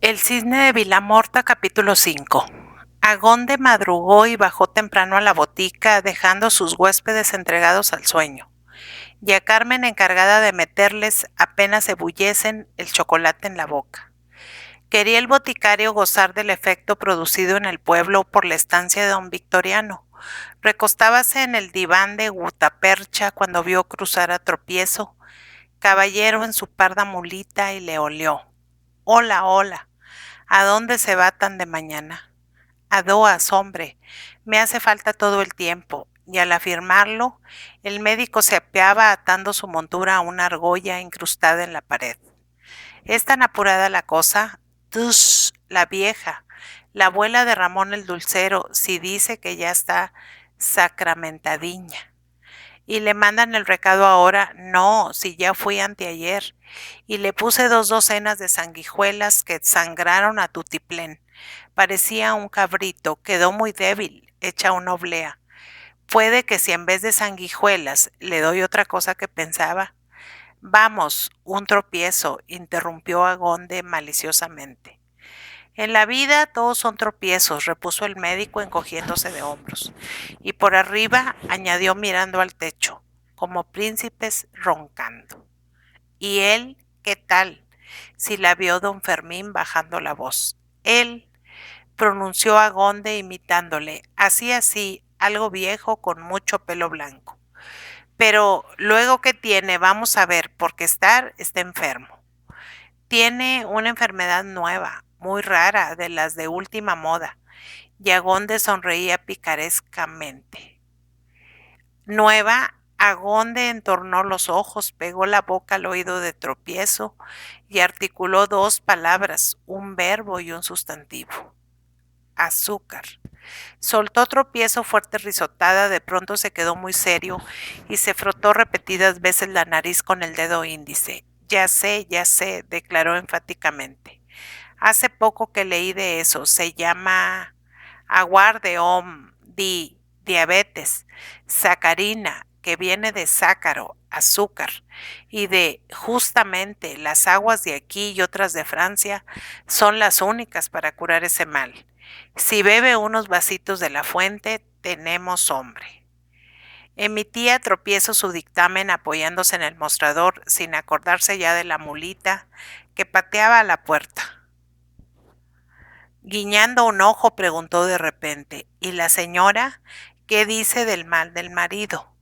El cisne de Vilamorta, capítulo 5. Agonde madrugó y bajó temprano a la botica, dejando sus huéspedes entregados al sueño, y a Carmen encargada de meterles, apenas se bullesen, el chocolate en la boca. Quería el boticario gozar del efecto producido en el pueblo por la estancia de don Victoriano. Recostábase en el diván de gutapercha cuando vio cruzar a Tropiezo, caballero en su parda mulita, y le olió. Hola, hola. ¿A dónde se va tan de mañana? A Doas, hombre. Me hace falta todo el tiempo. Y al afirmarlo, el médico se apeaba atando su montura a una argolla incrustada en la pared. Es tan apurada la cosa. Tush, la vieja, la abuela de Ramón el Dulcero, si dice que ya está sacramentadiña. Y le mandan el recado ahora. No, si ya fui anteayer. Y le puse 2 docenas de sanguijuelas que sangraron a tutiplén. Parecía un cabrito, quedó muy débil, hecha una oblea. Puede que si en vez de sanguijuelas le doy otra cosa que pensaba. Vamos, un tropiezo, interrumpió Agonde maliciosamente. En la vida todos son tropiezos, repuso el médico encogiéndose de hombros, y por arriba añadió mirando al techo, como príncipes roncando. ¿Y él qué tal? Si la vio don Fermín bajando la voz. Él, pronunció Agonde imitándole, así, algo viejo con mucho pelo blanco. Pero luego ¿qué tiene? Vamos a ver, porque está enfermo. Tiene una enfermedad nueva, muy rara, de las de última moda. Y Agonde sonreía picarescamente. Nueva, Agonde entornó los ojos, pegó la boca al oído de Tropiezo y articuló 2 palabras, un verbo y un sustantivo. Azúcar. Soltó Tropiezo fuerte risotada, de pronto se quedó muy serio y se frotó repetidas veces la nariz con el dedo índice. Ya sé, declaró enfáticamente. Hace poco que leí de eso, se llama aguarde diabetes, sacarina, que viene de sácaro, azúcar, y de justamente las aguas de aquí y otras de Francia son las únicas para curar ese mal. Si bebe unos vasitos de la fuente, tenemos hombre. Emitía Tropiezo su dictamen apoyándose en el mostrador, sin acordarse ya de la mulita que pateaba a la puerta. Guiñando un ojo, preguntó de repente, ¿y la señora qué dice del mal del marido?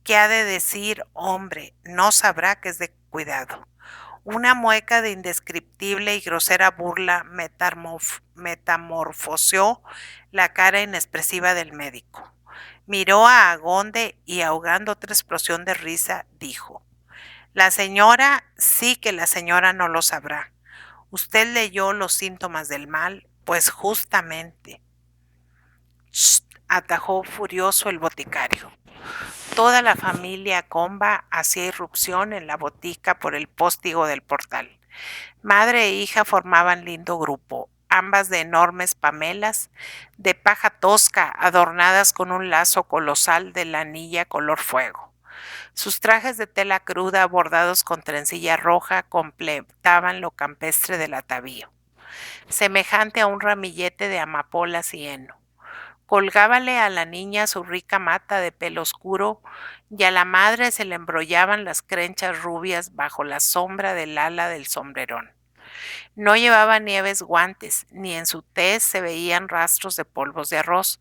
¿Qué ha de decir, hombre? No sabrá que es de cuidado. Una mueca de indescriptible y grosera burla metamorfoseó la cara inexpresiva del médico. Miró a Agonde y, ahogando otra explosión de risa, dijo: La señora, sí que la señora no lo sabrá. Usted leyó los síntomas del mal, pues justamente. Shh, atajó furioso el boticario. Toda la familia Comba hacía irrupción en la botica por el póstigo del portal. Madre e hija formaban lindo grupo, ambas de enormes pamelas, de paja tosca, adornadas con un lazo colosal de lanilla color fuego. Sus trajes de tela cruda, bordados con trencilla roja, completaban lo campestre del atavío, semejante a un ramillete de amapolas y heno. Colgábale a la niña su rica mata de pelo oscuro y a la madre se le embrollaban las crenchas rubias bajo la sombra del ala del sombrerón. No llevaba nieves guantes, ni en su tez se veían rastros de polvos de arroz,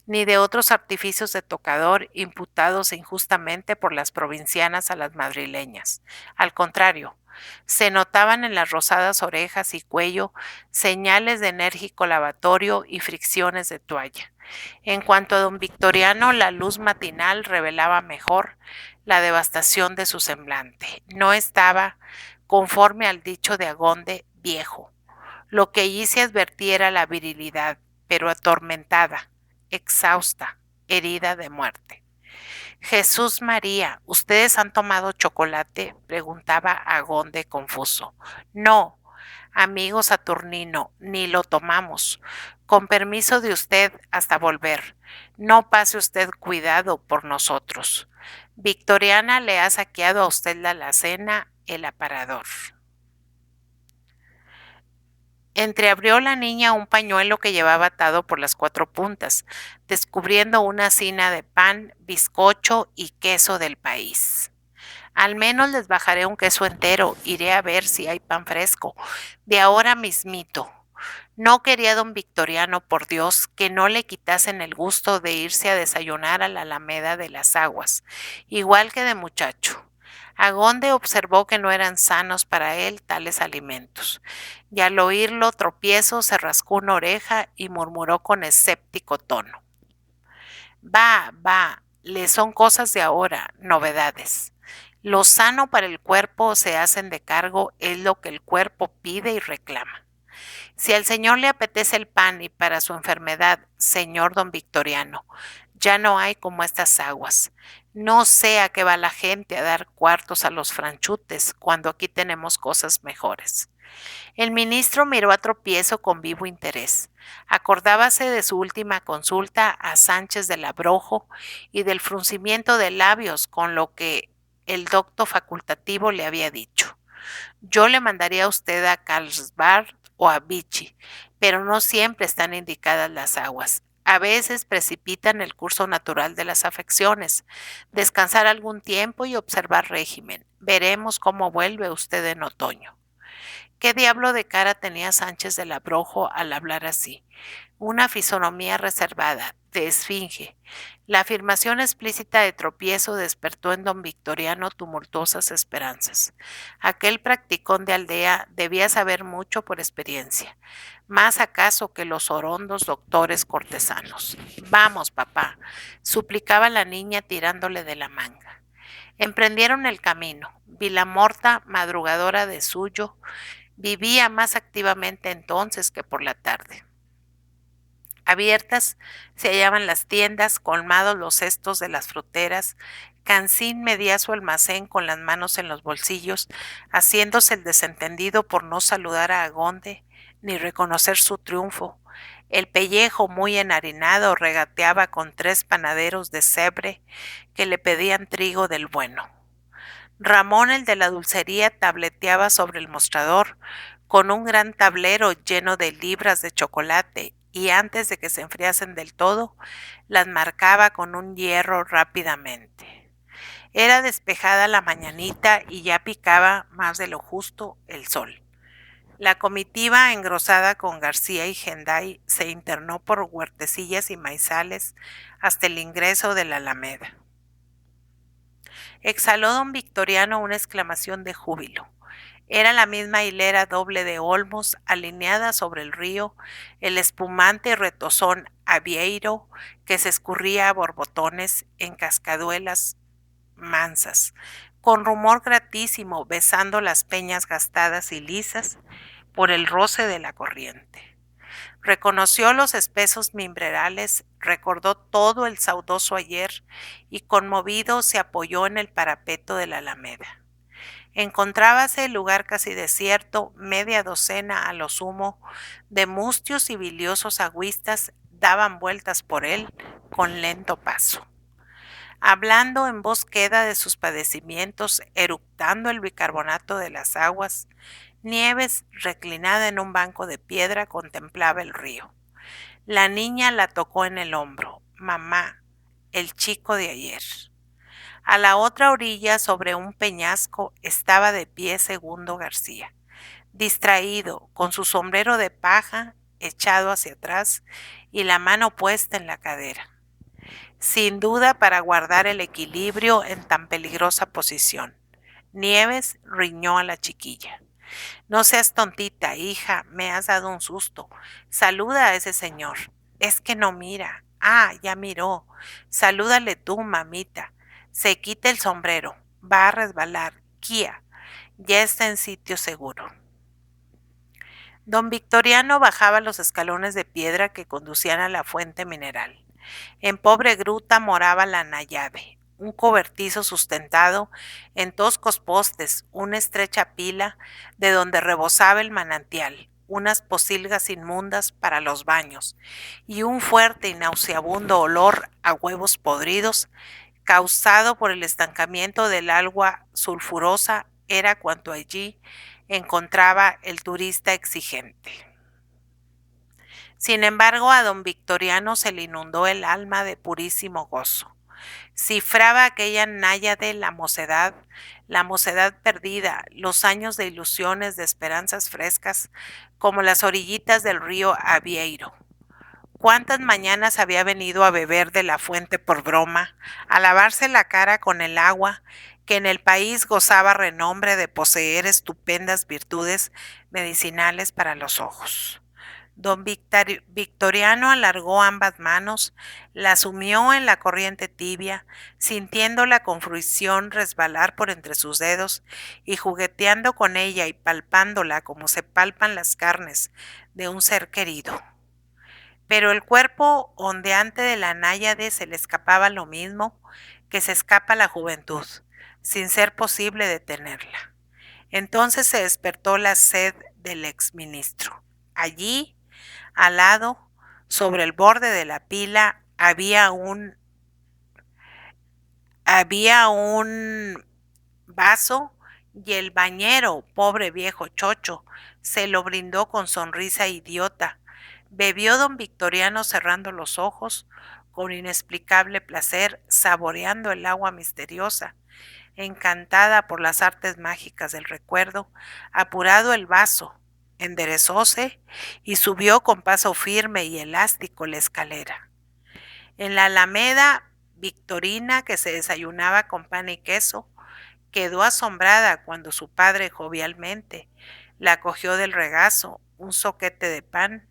ni de otros artificios de tocador imputados injustamente por las provincianas a las madrileñas. Al contrario, se notaban en las rosadas orejas y cuello señales de enérgico lavatorio y fricciones de toalla. En cuanto a don Victoriano, la luz matinal revelaba mejor la devastación de su semblante. No estaba, conforme al dicho de Agonde, viejo. Lo que allí se advertía era la virilidad, pero atormentada, exhausta, herida de muerte. Jesús María, ¿ustedes han tomado chocolate?, preguntaba Agonde confuso. No, amigo Saturnino, ni lo tomamos. Con permiso de usted, hasta volver. No pase usted cuidado por nosotros. Victoriana le ha saqueado a usted la alacena, el aparador. Entreabrió la niña un pañuelo que llevaba atado por las 4 puntas, descubriendo una hacina de pan, bizcocho y queso del país. Al menos les bajaré un queso entero, iré a ver si hay pan fresco. De ahora mismito. No quería don Victoriano, por Dios, que no le quitasen el gusto de irse a desayunar a la Alameda de las Aguas, igual que de muchacho. Agonde observó que no eran sanos para él tales alimentos, y al oírlo tropiezo se rascó una oreja y murmuró con escéptico tono: Va, le son cosas de ahora, novedades. Lo sano para el cuerpo se hacen de cargo, es lo que el cuerpo pide y reclama. Si al señor le apetece el pan y para su enfermedad, señor don Victoriano, ya no hay como estas aguas. No sé a qué va la gente a dar cuartos a los franchutes cuando aquí tenemos cosas mejores. El ministro miró a Tropiezo con vivo interés. Acordábase de su última consulta a Sánchez del Abrojo y del fruncimiento de labios con lo que el docto facultativo le había dicho. Yo le mandaría a usted a Carlsbad o a Vichy, pero no siempre están indicadas las aguas. A veces precipitan el curso natural de las afecciones. Descansar algún tiempo y observar régimen. Veremos cómo vuelve usted en otoño. ¿Qué diablo de cara tenía Sánchez del Abrojo al hablar así? Una fisonomía reservada, de esfinge. La afirmación explícita de Tropiezo despertó en don Victoriano tumultuosas esperanzas. Aquel practicón de aldea debía saber mucho por experiencia, más acaso que los orondos doctores cortesanos. Vamos, papá, suplicaba la niña tirándole de la manga. Emprendieron el camino. Vilamorta, madrugadora de suyo, vivía más activamente entonces que por la tarde. Abiertas se hallaban las tiendas, colmados los cestos de las fruteras. Cancín medía su almacén con las manos en los bolsillos, haciéndose el desentendido por no saludar a Agonde ni reconocer su triunfo. El pellejo, muy enharinado, regateaba con 3 panaderos de Cebre que le pedían trigo del bueno. Ramón, el de la dulcería, tableteaba sobre el mostrador con un gran tablero lleno de libras de chocolate y antes de que se enfriasen del todo, las marcaba con un hierro rápidamente. Era despejada la mañanita y ya picaba más de lo justo el sol. La comitiva, engrosada con García y Genday, se internó por huertecillas y maizales hasta el ingreso de la Alameda. Exhaló don Victoriano una exclamación de júbilo. Era la misma hilera doble de olmos alineada sobre el río, el espumante retozón Avieiro que se escurría a borbotones en cascaduelas mansas, con rumor gratísimo besando las peñas gastadas y lisas por el roce de la corriente. Reconoció los espesos mimbrerales, recordó todo el saudoso ayer y conmovido se apoyó en el parapeto de la Alameda. Encontrábase el lugar casi desierto, media docena a lo sumo de mustios y biliosos agüistas daban vueltas por él con lento paso. Hablando en voz queda de sus padecimientos, eructando el bicarbonato de las aguas, Nieves, reclinada en un banco de piedra, contemplaba el río. La niña la tocó en el hombro. Mamá, el chico de ayer. A la otra orilla, sobre un peñasco, estaba de pie Segundo García, distraído, con su sombrero de paja echado hacia atrás y la mano puesta en la cadera, sin duda para guardar el equilibrio en tan peligrosa posición. Nieves riñó a la chiquilla. No seas tontita, hija, me has dado un susto. Saluda a ese señor. Es que no mira. Ah, ya miró. Salúdale tú, mamita. Se quita el sombrero. Va a resbalar. Kia. Ya está en sitio seguro. Don Victoriano bajaba los escalones de piedra que conducían a la fuente mineral. En pobre gruta moraba la Nayade, un cobertizo sustentado en toscos postes, una estrecha pila de donde rebosaba el manantial, unas pocilgas inmundas para los baños y un fuerte y nauseabundo olor a huevos podridos causado por el estancamiento del agua sulfurosa era cuanto allí encontraba el turista exigente. Sin embargo, a don Victoriano se le inundó el alma de purísimo gozo. Cifraba aquella náyade la mocedad perdida, los años de ilusiones, de esperanzas frescas, como las orillitas del río Avieiro. ¿Cuántas mañanas había venido a beber de la fuente por broma, a lavarse la cara con el agua, que en el país gozaba renombre de poseer estupendas virtudes medicinales para los ojos? Don Victoriano alargó ambas manos, la sumió en la corriente tibia, sintiéndola con fruición resbalar por entre sus dedos y jugueteando con ella y palpándola como se palpan las carnes de un ser querido. Pero el cuerpo ondeante de la náyade se le escapaba lo mismo que se escapa la juventud, sin ser posible detenerla. Entonces se despertó la sed del exministro. Allí, al lado, sobre el borde de la pila, había un vaso y el bañero, pobre viejo chocho, se lo brindó con sonrisa idiota. Bebió don Victoriano cerrando los ojos, con inexplicable placer, saboreando el agua misteriosa, encantada por las artes mágicas del recuerdo, apurado el vaso, enderezóse y subió con paso firme y elástico la escalera. En la alameda Victorina, que se desayunaba con pan y queso, quedó asombrada cuando su padre jovialmente la cogió del regazo un zoquete de pan,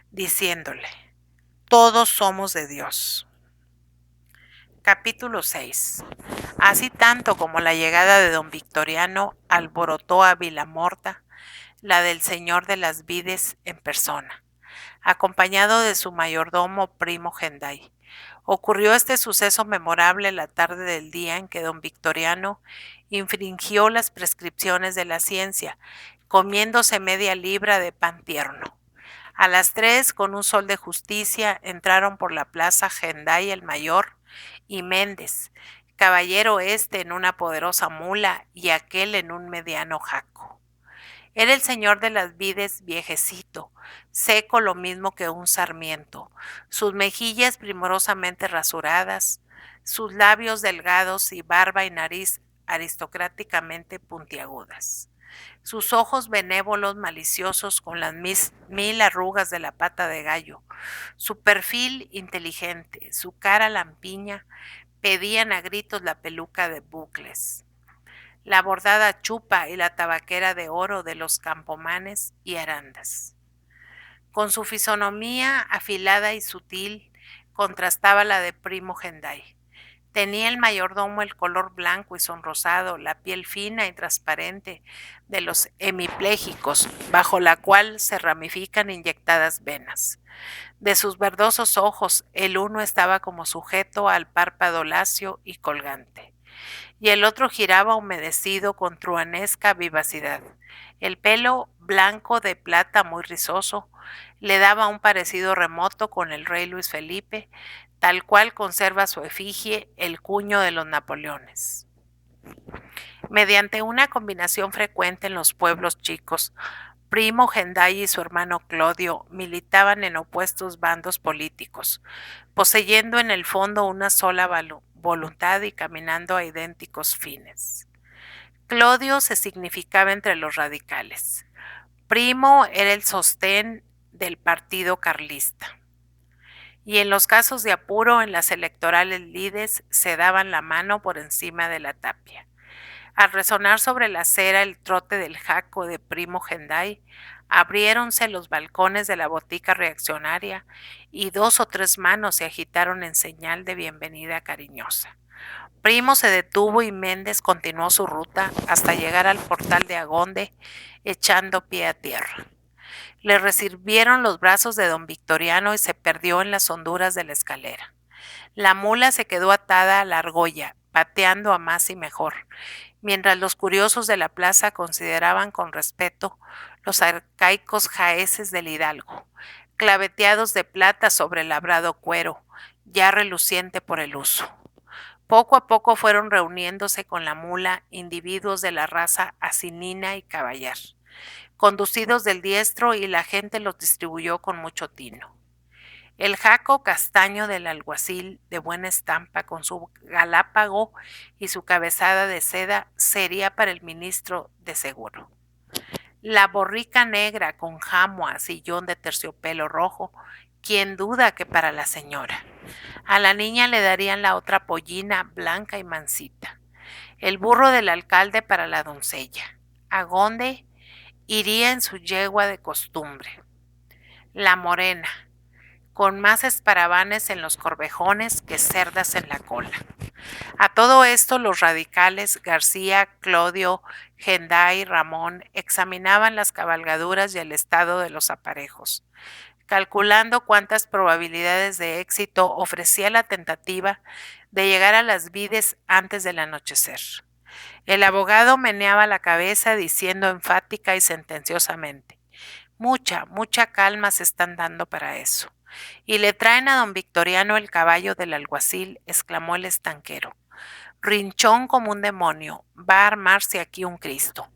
diciéndole: todos somos de Dios. Capítulo 6. Así tanto como la llegada de don Victoriano alborotó a Vilamorta, la del señor de las vides en persona, acompañado de su mayordomo Primo Genday. Ocurrió este suceso memorable la tarde del día en que don Victoriano infringió las prescripciones de la ciencia, comiéndose media libra de pan tierno. A las 3, con un sol de justicia, entraron por la plaza Genday el mayor y Méndez, caballero este en una poderosa mula y aquel en un mediano jaco. Era el señor de las vides viejecito, seco lo mismo que un sarmiento, sus mejillas primorosamente rasuradas, sus labios delgados y barba y nariz aristocráticamente puntiagudas, sus ojos benévolos maliciosos con las mil arrugas de la pata de gallo, su perfil inteligente, su cara lampiña, pedían a gritos la peluca de bucles, la bordada chupa y la tabaquera de oro de los Campomanes y Arandas. Con su fisonomía afilada y sutil contrastaba la de Primo Genday. Tenía el mayordomo el color blanco y sonrosado, la piel fina y transparente de los hemipléjicos, bajo la cual se ramifican inyectadas venas. De sus verdosos ojos, el uno estaba como sujeto al párpado lacio y colgante, y el otro giraba humedecido con truanesca vivacidad. El pelo, blanco de plata muy rizoso, le daba un parecido remoto con el rey Luis Felipe, tal cual conserva su efigie el cuño de los Napoleones. Mediante una combinación frecuente en los pueblos chicos, Primo Genday y su hermano Clodio militaban en opuestos bandos políticos, poseyendo en el fondo una sola voluntad y caminando a idénticos fines. Clodio se significaba entre los radicales. Primo era el sostén del partido carlista. Y en los casos de apuro, en las electorales lides, se daban la mano por encima de la tapia. Al resonar sobre la acera el trote del jaco de Primo Genday, abriéronse los balcones de la botica reaccionaria y 2 o 3 manos se agitaron en señal de bienvenida cariñosa. Primo se detuvo y Méndez continuó su ruta hasta llegar al portal de Agonde, echando pie a tierra. Le recibieron los brazos de don Victoriano y se perdió en las honduras de la escalera. La mula se quedó atada a la argolla, pateando a más y mejor, mientras los curiosos de la plaza consideraban con respeto los arcaicos jaeces del hidalgo, claveteados de plata sobre labrado cuero, ya reluciente por el uso. Poco a poco fueron reuniéndose con la mula individuos de la raza asinina y caballar. conducidos del diestro, y la gente los distribuyó con mucho tino. El jaco castaño del alguacil, de buena estampa, con su galápago y su cabezada de seda, sería para el ministro de seguro. La borrica negra con jamua, sillón de terciopelo rojo, quién duda que para la señora. A la niña le darían la otra pollina blanca y mansita. El burro del alcalde para la doncella. Agonde iría en su yegua de costumbre. La morena, con más esparavanes en los corvejones que cerdas en la cola. A todo esto los radicales García, Clodio, Genday, Ramón examinaban las cabalgaduras y el estado de los aparejos, calculando cuántas probabilidades de éxito ofrecía la tentativa de llegar a las vides antes del anochecer. El abogado meneaba la cabeza diciendo enfática y sentenciosamente: mucha calma se están dando para eso. Y le traen a don Victoriano el caballo del alguacil, exclamó el estanquero. Rinchón como un demonio, va a armarse aquí un Cristo.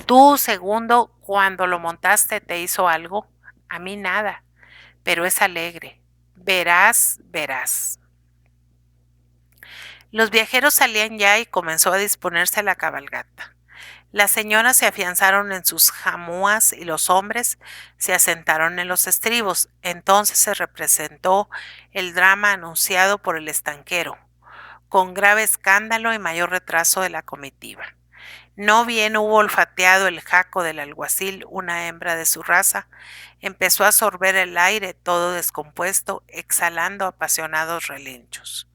Tú, segundo, cuando lo montaste, ¿te hizo algo? A mí nada, pero es alegre. Verás. Los viajeros salían ya y comenzó a disponerse la cabalgata. Las señoras se afianzaron en sus jamúas y los hombres se asentaron en los estribos. Entonces se representó el drama anunciado por el estanquero, con grave escándalo y mayor retraso de la comitiva. No bien hubo olfateado el jaco del alguacil una hembra de su raza, empezó a sorber el aire todo descompuesto, exhalando apasionados relinchos.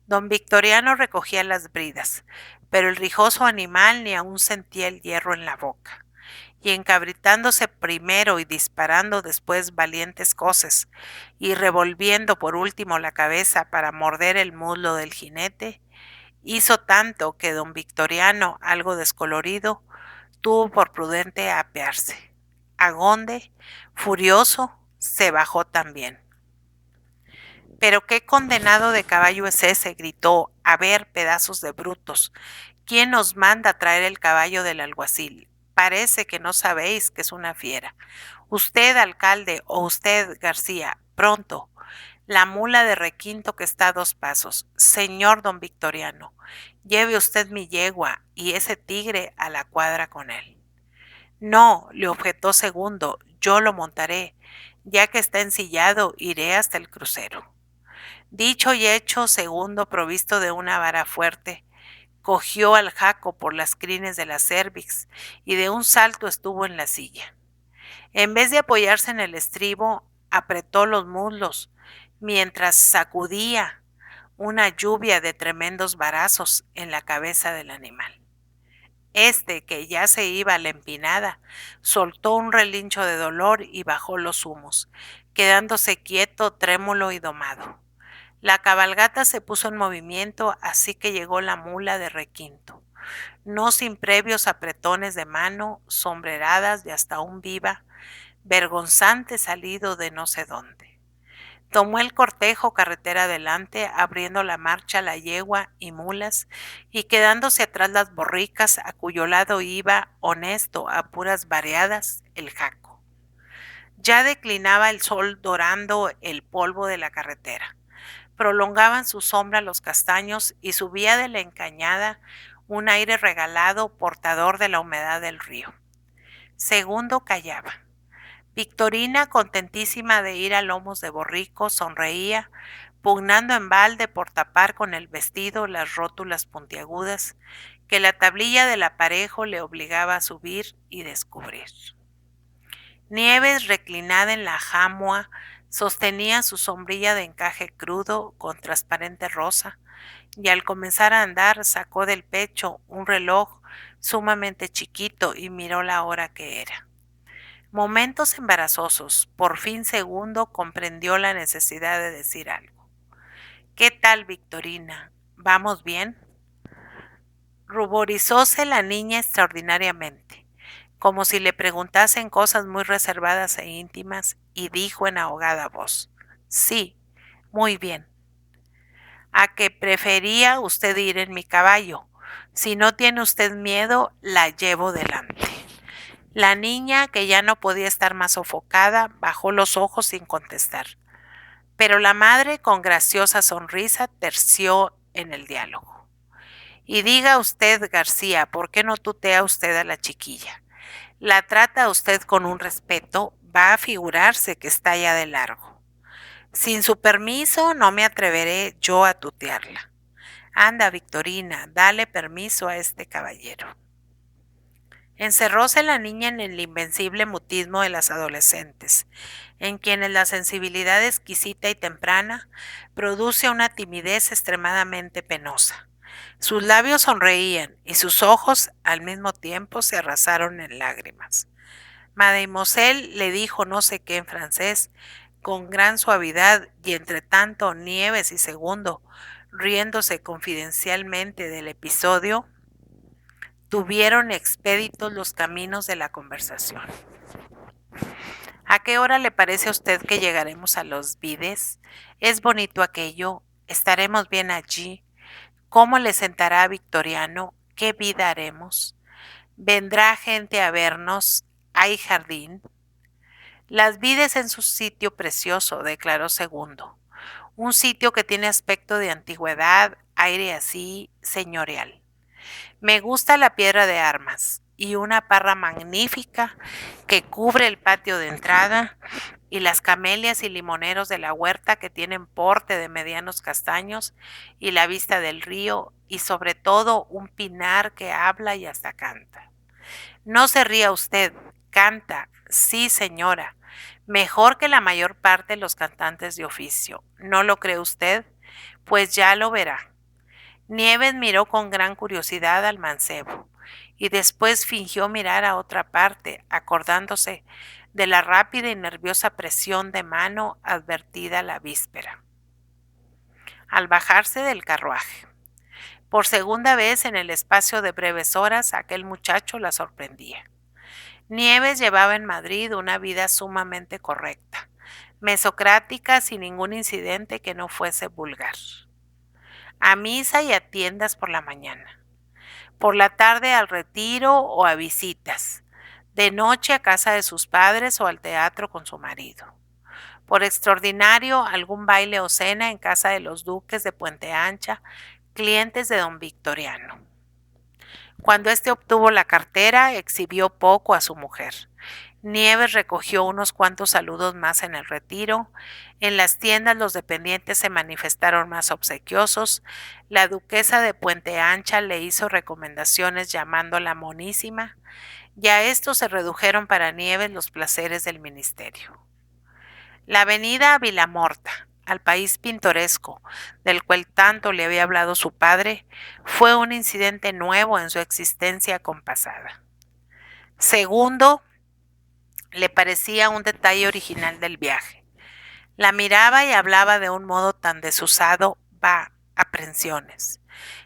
Don Victoriano recogía las bridas, pero el rijoso animal ni aún sentía el hierro en la boca, y encabritándose primero y disparando después valientes coces, y revolviendo por último la cabeza para morder el muslo del jinete, hizo tanto que don Victoriano, algo descolorido, tuvo por prudente apearse. Agonde, furioso, se bajó también. «¿Pero qué condenado de caballo es ese?», gritó. «A ver, pedazos de brutos, ¿quién os manda traer el caballo del alguacil? Parece que no sabéis que es una fiera. Usted, alcalde, o usted, García, pronto. La mula de requinto que está a 2 pasos. Señor don Victoriano, lleve usted mi yegua y ese tigre a la cuadra con él». «No», le objetó segundo, «yo lo montaré. Ya que está ensillado, iré hasta el crucero». Dicho y hecho, segundo, provisto de una vara fuerte, cogió al jaco por las crines de la cervix y de un salto estuvo en la silla. En vez de apoyarse en el estribo, apretó los muslos, mientras sacudía una lluvia de tremendos varazos en la cabeza del animal. Este, que ya se iba a la empinada, soltó un relincho de dolor y bajó los humos, quedándose quieto, trémulo y domado. La cabalgata se puso en movimiento, así que llegó la mula de requinto, no sin previos apretones de mano, sombreradas y hasta un viva, vergonzante salido de no sé dónde. Tomó el cortejo carretera adelante, abriendo la marcha la yegua y mulas, y quedándose atrás las borricas, a cuyo lado iba, honesto, a puras variadas, el jaco. Ya declinaba el sol dorando el polvo de la carretera. Prolongaban su sombra los castaños y subía de la encañada un aire regalado portador de la humedad del río. Segundo callaba. Victorina, contentísima de ir a lomos de borrico, sonreía, pugnando en balde por tapar con el vestido las rótulas puntiagudas que la tablilla del aparejo le obligaba a subir y descubrir. Nieves, reclinada en la jamua, sostenía su sombrilla de encaje crudo con transparente rosa, y al comenzar a andar sacó del pecho un reloj sumamente chiquito y miró la hora que era. Momentos embarazosos, por fin segundo comprendió la necesidad de decir algo. «¿Qué tal, Victorina? ¿Vamos bien?». Ruborizóse la niña extraordinariamente, como si le preguntasen cosas muy reservadas e íntimas, y dijo en ahogada voz: «Sí, muy bien». «¿A que prefería usted ir en mi caballo? Si no tiene usted miedo, la llevo delante». La niña, que ya no podía estar más sofocada, bajó los ojos sin contestar. Pero la madre, con graciosa sonrisa, terció en el diálogo. Y diga usted, García, ¿por qué no tutea usted a la chiquilla? La trata usted con un respeto, va a figurarse que está ya de largo. Sin su permiso no me atreveré yo a tutearla. Anda, Victorina, dale permiso a este caballero. Encerróse la niña en el invencible mutismo de las adolescentes, en quienes la sensibilidad exquisita y temprana produce una timidez extremadamente penosa. Sus labios sonreían y sus ojos al mismo tiempo se arrasaron en lágrimas. Mademoiselle le dijo no sé qué en francés, con gran suavidad, y entre tanto Nieves y Segundo, riéndose confidencialmente del episodio, tuvieron expeditos los caminos de la conversación. ¿A qué hora le parece a usted que llegaremos a Los Vides? Es bonito aquello, estaremos bien allí. ¿Cómo le sentará a Victoriano? ¿Qué vida haremos? ¿Vendrá gente a vernos? ¿Hay jardín? Las Vides en su sitio precioso, declaró Segundo. Un sitio que tiene aspecto de antigüedad, aire así señorial. Me gusta la piedra de armas y una parra magnífica que cubre el patio de entrada y las camelias y limoneros de la huerta que tienen porte de medianos castaños y la vista del río y sobre todo un pinar que habla y hasta canta. No se ría usted, canta, sí señora, mejor que la mayor parte de los cantantes de oficio. ¿No lo cree usted? Pues ya lo verá. Nieves miró con gran curiosidad al mancebo y después fingió mirar a otra parte, acordándose de la rápida y nerviosa presión de mano advertida la víspera. Al bajarse del carruaje, por segunda vez en el espacio de breves horas, aquel muchacho la sorprendía. Nieves llevaba en Madrid una vida sumamente correcta, mesocrática, sin ningún incidente que no fuese vulgar. A misa y a tiendas por la mañana. Por la tarde al retiro o a visitas. De noche a casa de sus padres o al teatro con su marido. Por extraordinario, algún baile o cena en casa de los duques de Puente Ancha, clientes de don Victoriano. Cuando éste obtuvo la cartera, exhibió poco a su mujer. Nieves recogió unos cuantos saludos más en el retiro. En las tiendas los dependientes se manifestaron más obsequiosos. La duquesa de Puente Ancha le hizo recomendaciones llamándola monísima, y a esto se redujeron para Nieves los placeres del ministerio. La avenida Vilamorta, al país pintoresco, del cual tanto le había hablado su padre, fue un incidente nuevo en su existencia compasada. Segundo, le parecía un detalle original del viaje. La miraba y hablaba de un modo tan desusado, aprensiones.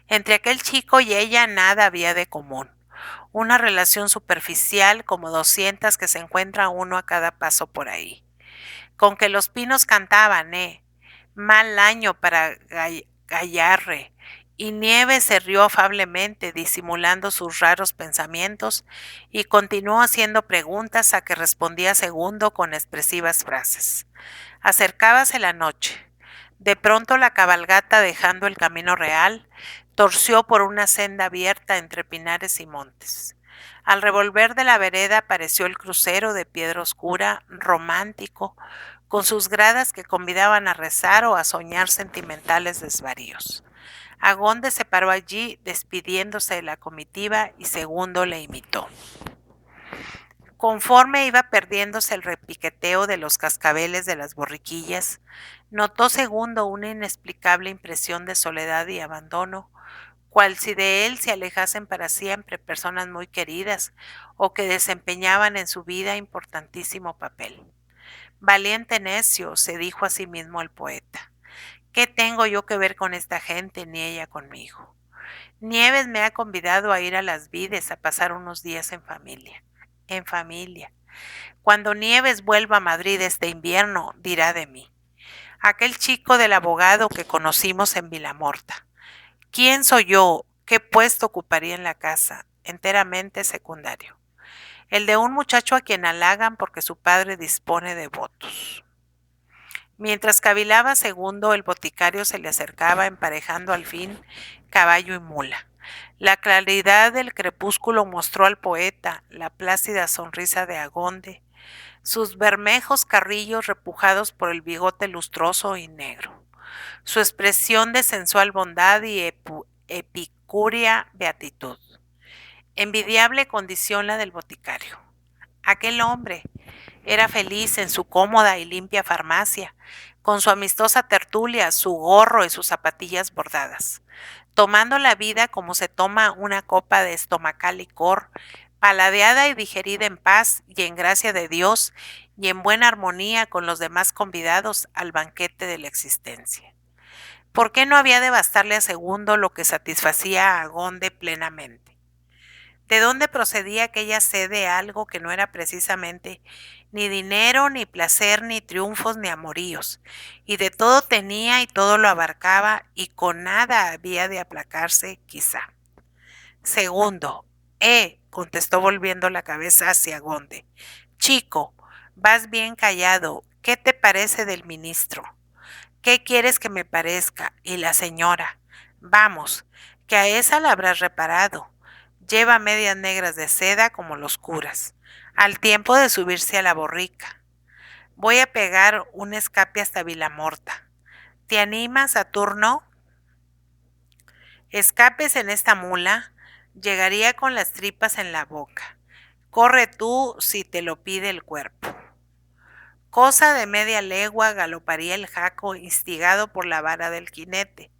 Entre aquel chico y ella nada había de común. Una relación superficial como 200 que se encuentra uno a cada paso por ahí. Con que los pinos cantaban, mal año para Gallarre. Y Nieves se rió afablemente, disimulando sus raros pensamientos, y continuó haciendo preguntas a que respondía Segundo con expresivas frases. Acercábase la noche. De pronto la cabalgata, dejando el camino real, torció por una senda abierta entre pinares y montes. Al revolver de la vereda apareció el crucero de piedra oscura, romántico, con sus gradas que convidaban a rezar o a soñar sentimentales desvaríos. Agonde se paró allí, despidiéndose de la comitiva, y Segundo le imitó. Conforme iba perdiéndose el repiqueteo de los cascabeles de las borriquillas, notó Segundo una inexplicable impresión de soledad y abandono, cual si de él se alejasen para siempre personas muy queridas o que desempeñaban en su vida importantísimo papel. Valiente necio, se dijo a sí mismo el poeta. ¿Qué tengo yo que ver con esta gente, ni ella conmigo? Nieves me ha convidado a ir a Las Vides a pasar unos días en familia. En familia. Cuando Nieves vuelva a Madrid este invierno, dirá de mí. Aquel chico del abogado que conocimos en Vilamorta. ¿Quién soy yo? ¿Qué puesto ocuparía en la casa? Enteramente secundario. el de un muchacho a quien halagan porque su padre dispone de votos. Mientras cavilaba Segundo, el boticario se le acercaba emparejando al fin caballo y mula. La claridad del crepúsculo mostró al poeta la plácida sonrisa de Agonde, sus bermejos carrillos repujados por el bigote lustroso y negro, su expresión de sensual bondad y epicúrea beatitud. Envidiable condición la del boticario. Aquel hombre era feliz en su cómoda y limpia farmacia, con su amistosa tertulia, su gorro y sus zapatillas bordadas, tomando la vida como se toma una copa de estomacal licor, paladeada y digerida en paz y en gracia de Dios y en buena armonía con los demás convidados al banquete de la existencia. ¿Por qué no había de bastarle a Segundo lo que satisfacía a Agonde plenamente? ¿De dónde procedía aquella sed de algo que no era precisamente ni dinero, ni placer, ni triunfos, ni amoríos? Y de todo tenía y todo lo abarcaba, y con nada había de aplacarse, quizá. Segundo, contestó volviendo la cabeza hacia Agonde. Chico, vas bien callado. ¿Qué te parece del ministro? ¿Qué quieres que me parezca? Y la señora. Vamos, que a esa la habrás reparado. Lleva medias negras de seda como los curas, al tiempo de subirse a la borrica. Voy a pegar un escape hasta Vilamorta. ¿Te animas, Saturno? Escapes en esta mula, llegaría con las tripas en la boca. Corre tú si te lo pide el cuerpo. Cosa de media legua galoparía el jaco instigado por la vara del jinete.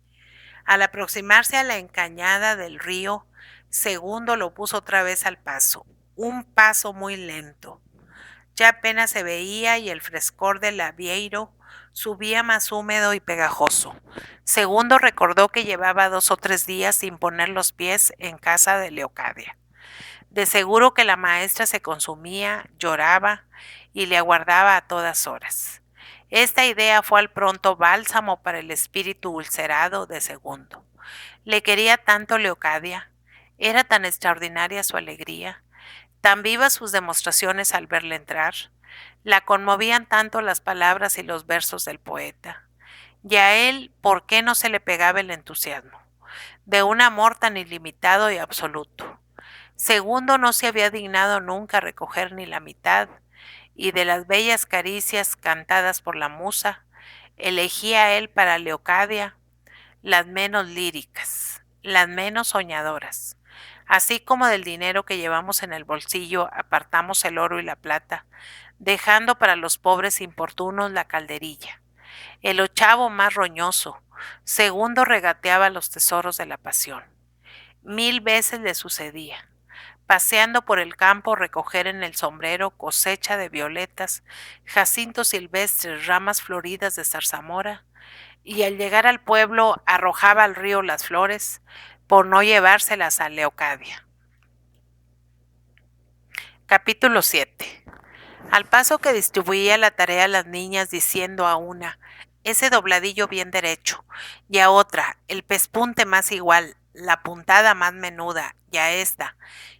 Al aproximarse a la encañada del río, Segundo lo puso otra vez al paso, un paso muy lento. Ya apenas se veía y el frescor del avieiro subía más húmedo y pegajoso. Segundo recordó que llevaba 2 o 3 días sin poner los pies en casa de Leocadia. De seguro que la maestra se consumía, lloraba y le aguardaba a todas horas. Esta idea fue al pronto bálsamo para el espíritu ulcerado de Segundo. Le quería tanto Leocadia, era tan extraordinaria su alegría, tan vivas sus demostraciones al verle entrar, la conmovían tanto las palabras y los versos del poeta. Y a él, ¿por qué no se le pegaba el entusiasmo? De un amor tan ilimitado y absoluto. Segundo no se había dignado nunca recoger ni la mitad, y de las bellas caricias cantadas por la musa, elegía él para Leocadia las menos líricas, las menos soñadoras. Así como del dinero que llevamos en el bolsillo apartamos el oro y la plata, dejando para los pobres importunos la calderilla. El ochavo más roñoso, Segundo regateaba los tesoros de la pasión. 1000 veces le sucedía. Paseando por el campo, recoger en el sombrero cosecha de violetas, jacintos silvestres, ramas floridas de zarzamora, y al llegar al pueblo arrojaba al río las flores por no llevárselas a Leocadia. Capítulo 7. Al paso que distribuía la tarea a las niñas diciendo a una, ese dobladillo bien derecho, y a otra, el pespunte más igual, la puntada más menuda, y a esta,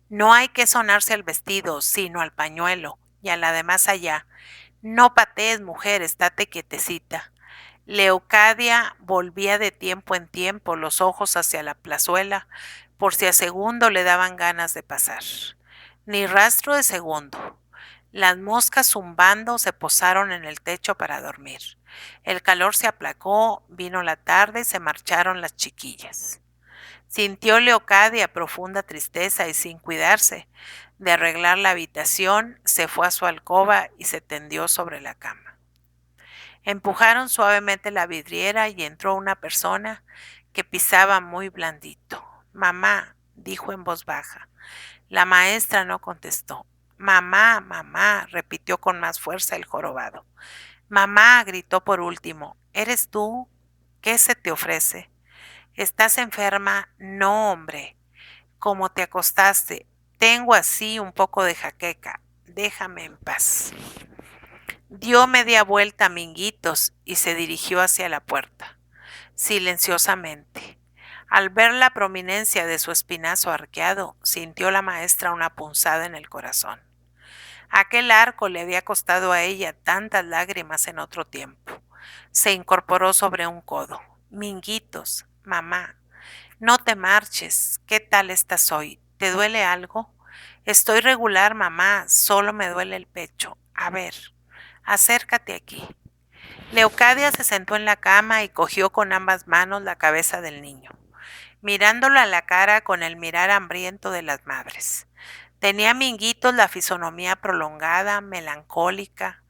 no hay que sonarse al vestido, sino al pañuelo, y a la de más allá, no patees, mujer, estate quietecita. Leocadia volvía de tiempo en tiempo los ojos hacia la plazuela, por si a Segundo le daban ganas de pasar. Ni rastro de Segundo. Las moscas zumbando se posaron en el techo para dormir. El calor se aplacó, vino la tarde y se marcharon las chiquillas. Sintió Leocadia profunda tristeza y sin cuidarse de arreglar la habitación, se fue a su alcoba y se tendió sobre la cama. Empujaron suavemente la vidriera y entró una persona que pisaba muy blandito. Mamá, dijo en voz baja. La maestra no contestó. Mamá, mamá, repitió con más fuerza el jorobado. Mamá, gritó por último. ¿Eres tú? ¿Qué se te ofrece? ¿Estás enferma? No, hombre. ¿Cómo te acostaste? Tengo así un poco de jaqueca. Déjame en paz. Dio media vuelta a Minguitos y se dirigió hacia la puerta, silenciosamente. Al ver la prominencia de su espinazo arqueado, sintió la maestra una punzada en el corazón. Aquel arco le había costado a ella tantas lágrimas en otro tiempo. Se incorporó sobre un codo. Minguitos, mamá, no te marches. ¿Qué tal estás hoy? ¿Te duele algo? Estoy regular, mamá, solo me duele el pecho. A ver, acércate aquí. Leocadia se sentó en la cama y cogió con ambas manos la cabeza del niño, mirándolo a la cara con el mirar hambriento de las madres. Tenía Minguitos la fisonomía prolongada, melancólica,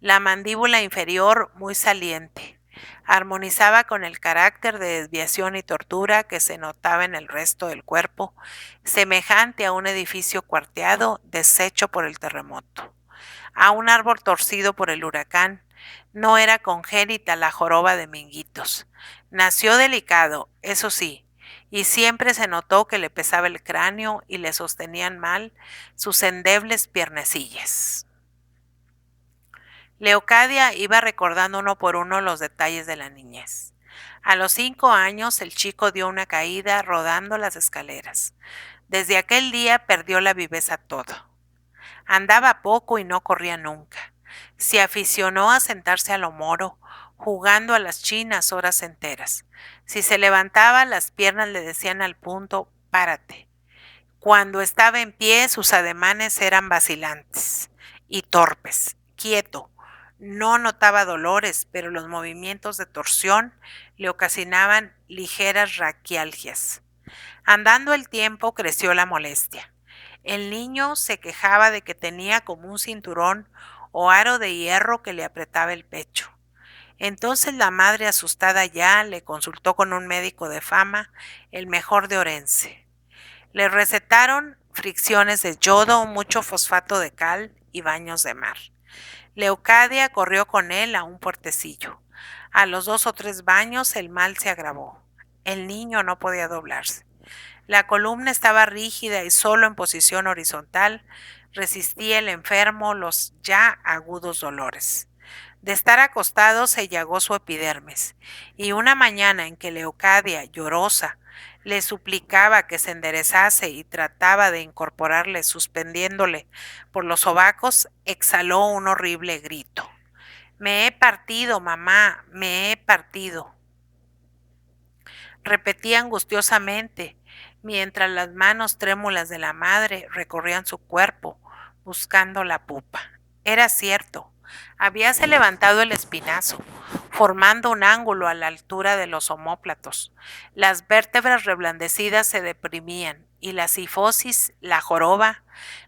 la mandíbula inferior muy saliente. Armonizaba con el carácter de desviación y tortura que se notaba en el resto del cuerpo, semejante a un edificio cuarteado deshecho por el terremoto, a un árbol torcido por el huracán. No era congénita la joroba de Minguitos. Nació delicado, eso sí, y siempre se notó que le pesaba el cráneo y le sostenían mal sus endebles piernecillas. Leocadia iba recordando uno por uno los detalles de la niñez. A los 5 años el chico dio una caída rodando las escaleras. Desde aquel día perdió la viveza todo. Andaba poco y no corría nunca. Se aficionó a sentarse a lo moro, jugando a las chinas horas enteras. Si se levantaba, las piernas le decían al punto, párate. Cuando estaba en pie, sus ademanes eran vacilantes y torpes. Quieto. No notaba dolores, pero los movimientos de torsión le ocasionaban ligeras raquialgias. Andando el tiempo, creció la molestia. El niño se quejaba de que tenía como un cinturón o aro de hierro que le apretaba el pecho. Entonces la madre, asustada ya, le consultó con un médico de fama, el mejor de Orense. Le recetaron fricciones de yodo, mucho fosfato de cal y baños de mar. Leocadia corrió con él a un puertecillo. A los 2 o 3 baños el mal se agravó. El niño no podía doblarse. La columna estaba rígida y solo en posición horizontal resistía el enfermo los ya agudos dolores. De estar acostado se llagó su epidermis, y una mañana en que Leocadia, llorosa, le suplicaba que se enderezase y trataba de incorporarle suspendiéndole por los sobacos, exhaló un horrible grito. Me he partido, mamá, me he partido. Repetía angustiosamente, mientras las manos trémulas de la madre recorrían su cuerpo, buscando la pupa. Era cierto, habíase levantado el espinazo, formando un ángulo a la altura de los omóplatos. Las vértebras reblandecidas se deprimían, y la sifosis, la joroba,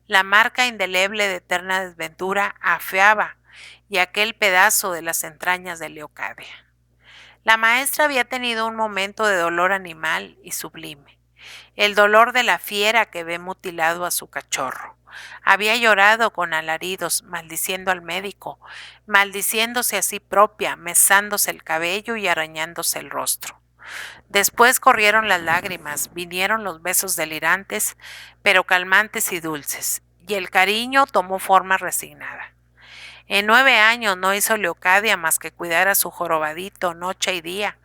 la marca indeleble de eterna desventura, afeaba, y aquel pedazo de las entrañas de Leocadia. La maestra había tenido un momento de dolor animal y sublime, el dolor de la fiera que ve mutilado a su cachorro. Había llorado con alaridos, maldiciendo al médico, maldiciéndose a sí propia, mesándose el cabello y arañándose el rostro. Después corrieron las lágrimas, vinieron los besos delirantes, pero calmantes y dulces, y el cariño tomó forma resignada. En 9 años no hizo Leocadia más que cuidar a su jorobadito noche y día,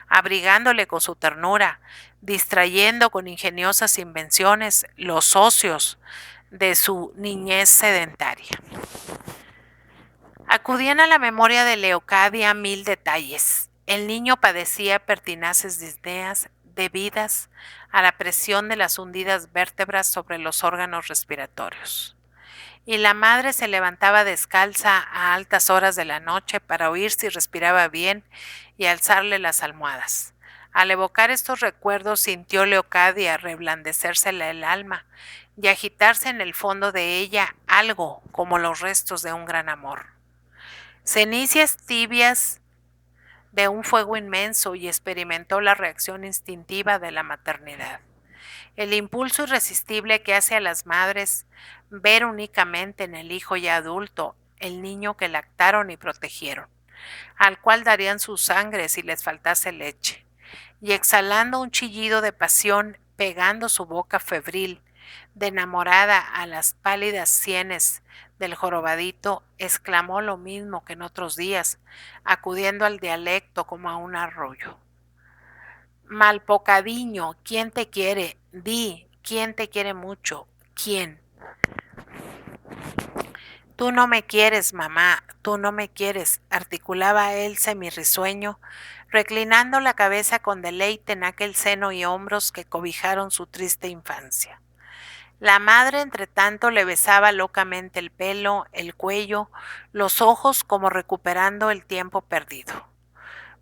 abrigándole con su ternura, distrayendo con ingeniosas invenciones los ocios de su niñez sedentaria. Acudían a la memoria de Leocadia 1000 detalles. El niño padecía pertinaces disneas debidas a la presión de las hundidas vértebras sobre los órganos respiratorios. Y la madre se levantaba descalza a altas horas de la noche para oír si respiraba bien y alzarle las almohadas. Al evocar estos recuerdos sintió Leocadia reblandecérsele el alma y agitarse en el fondo de ella algo como los restos de un gran amor. Cenicias tibias de un fuego inmenso, y experimentó la reacción instintiva de la maternidad. El impulso irresistible que hace a las madres ver únicamente en el hijo ya adulto el niño que lactaron y protegieron, al cual darían su sangre si les faltase leche, y exhalando un chillido de pasión, pegando su boca febril, de enamorada a las pálidas sienes del jorobadito, exclamó lo mismo que en otros días, acudiendo al dialecto como a un arroyo. Malpocadiño, ¿quién te quiere? Di, ¿quién te quiere mucho? ¿Quién? Tú no me quieres, mamá, tú no me quieres, articulaba él semirrisueño, reclinando la cabeza con deleite en aquel seno y hombros que cobijaron su triste infancia. La madre, entre tanto, le besaba locamente el pelo, el cuello, los ojos como recuperando el tiempo perdido,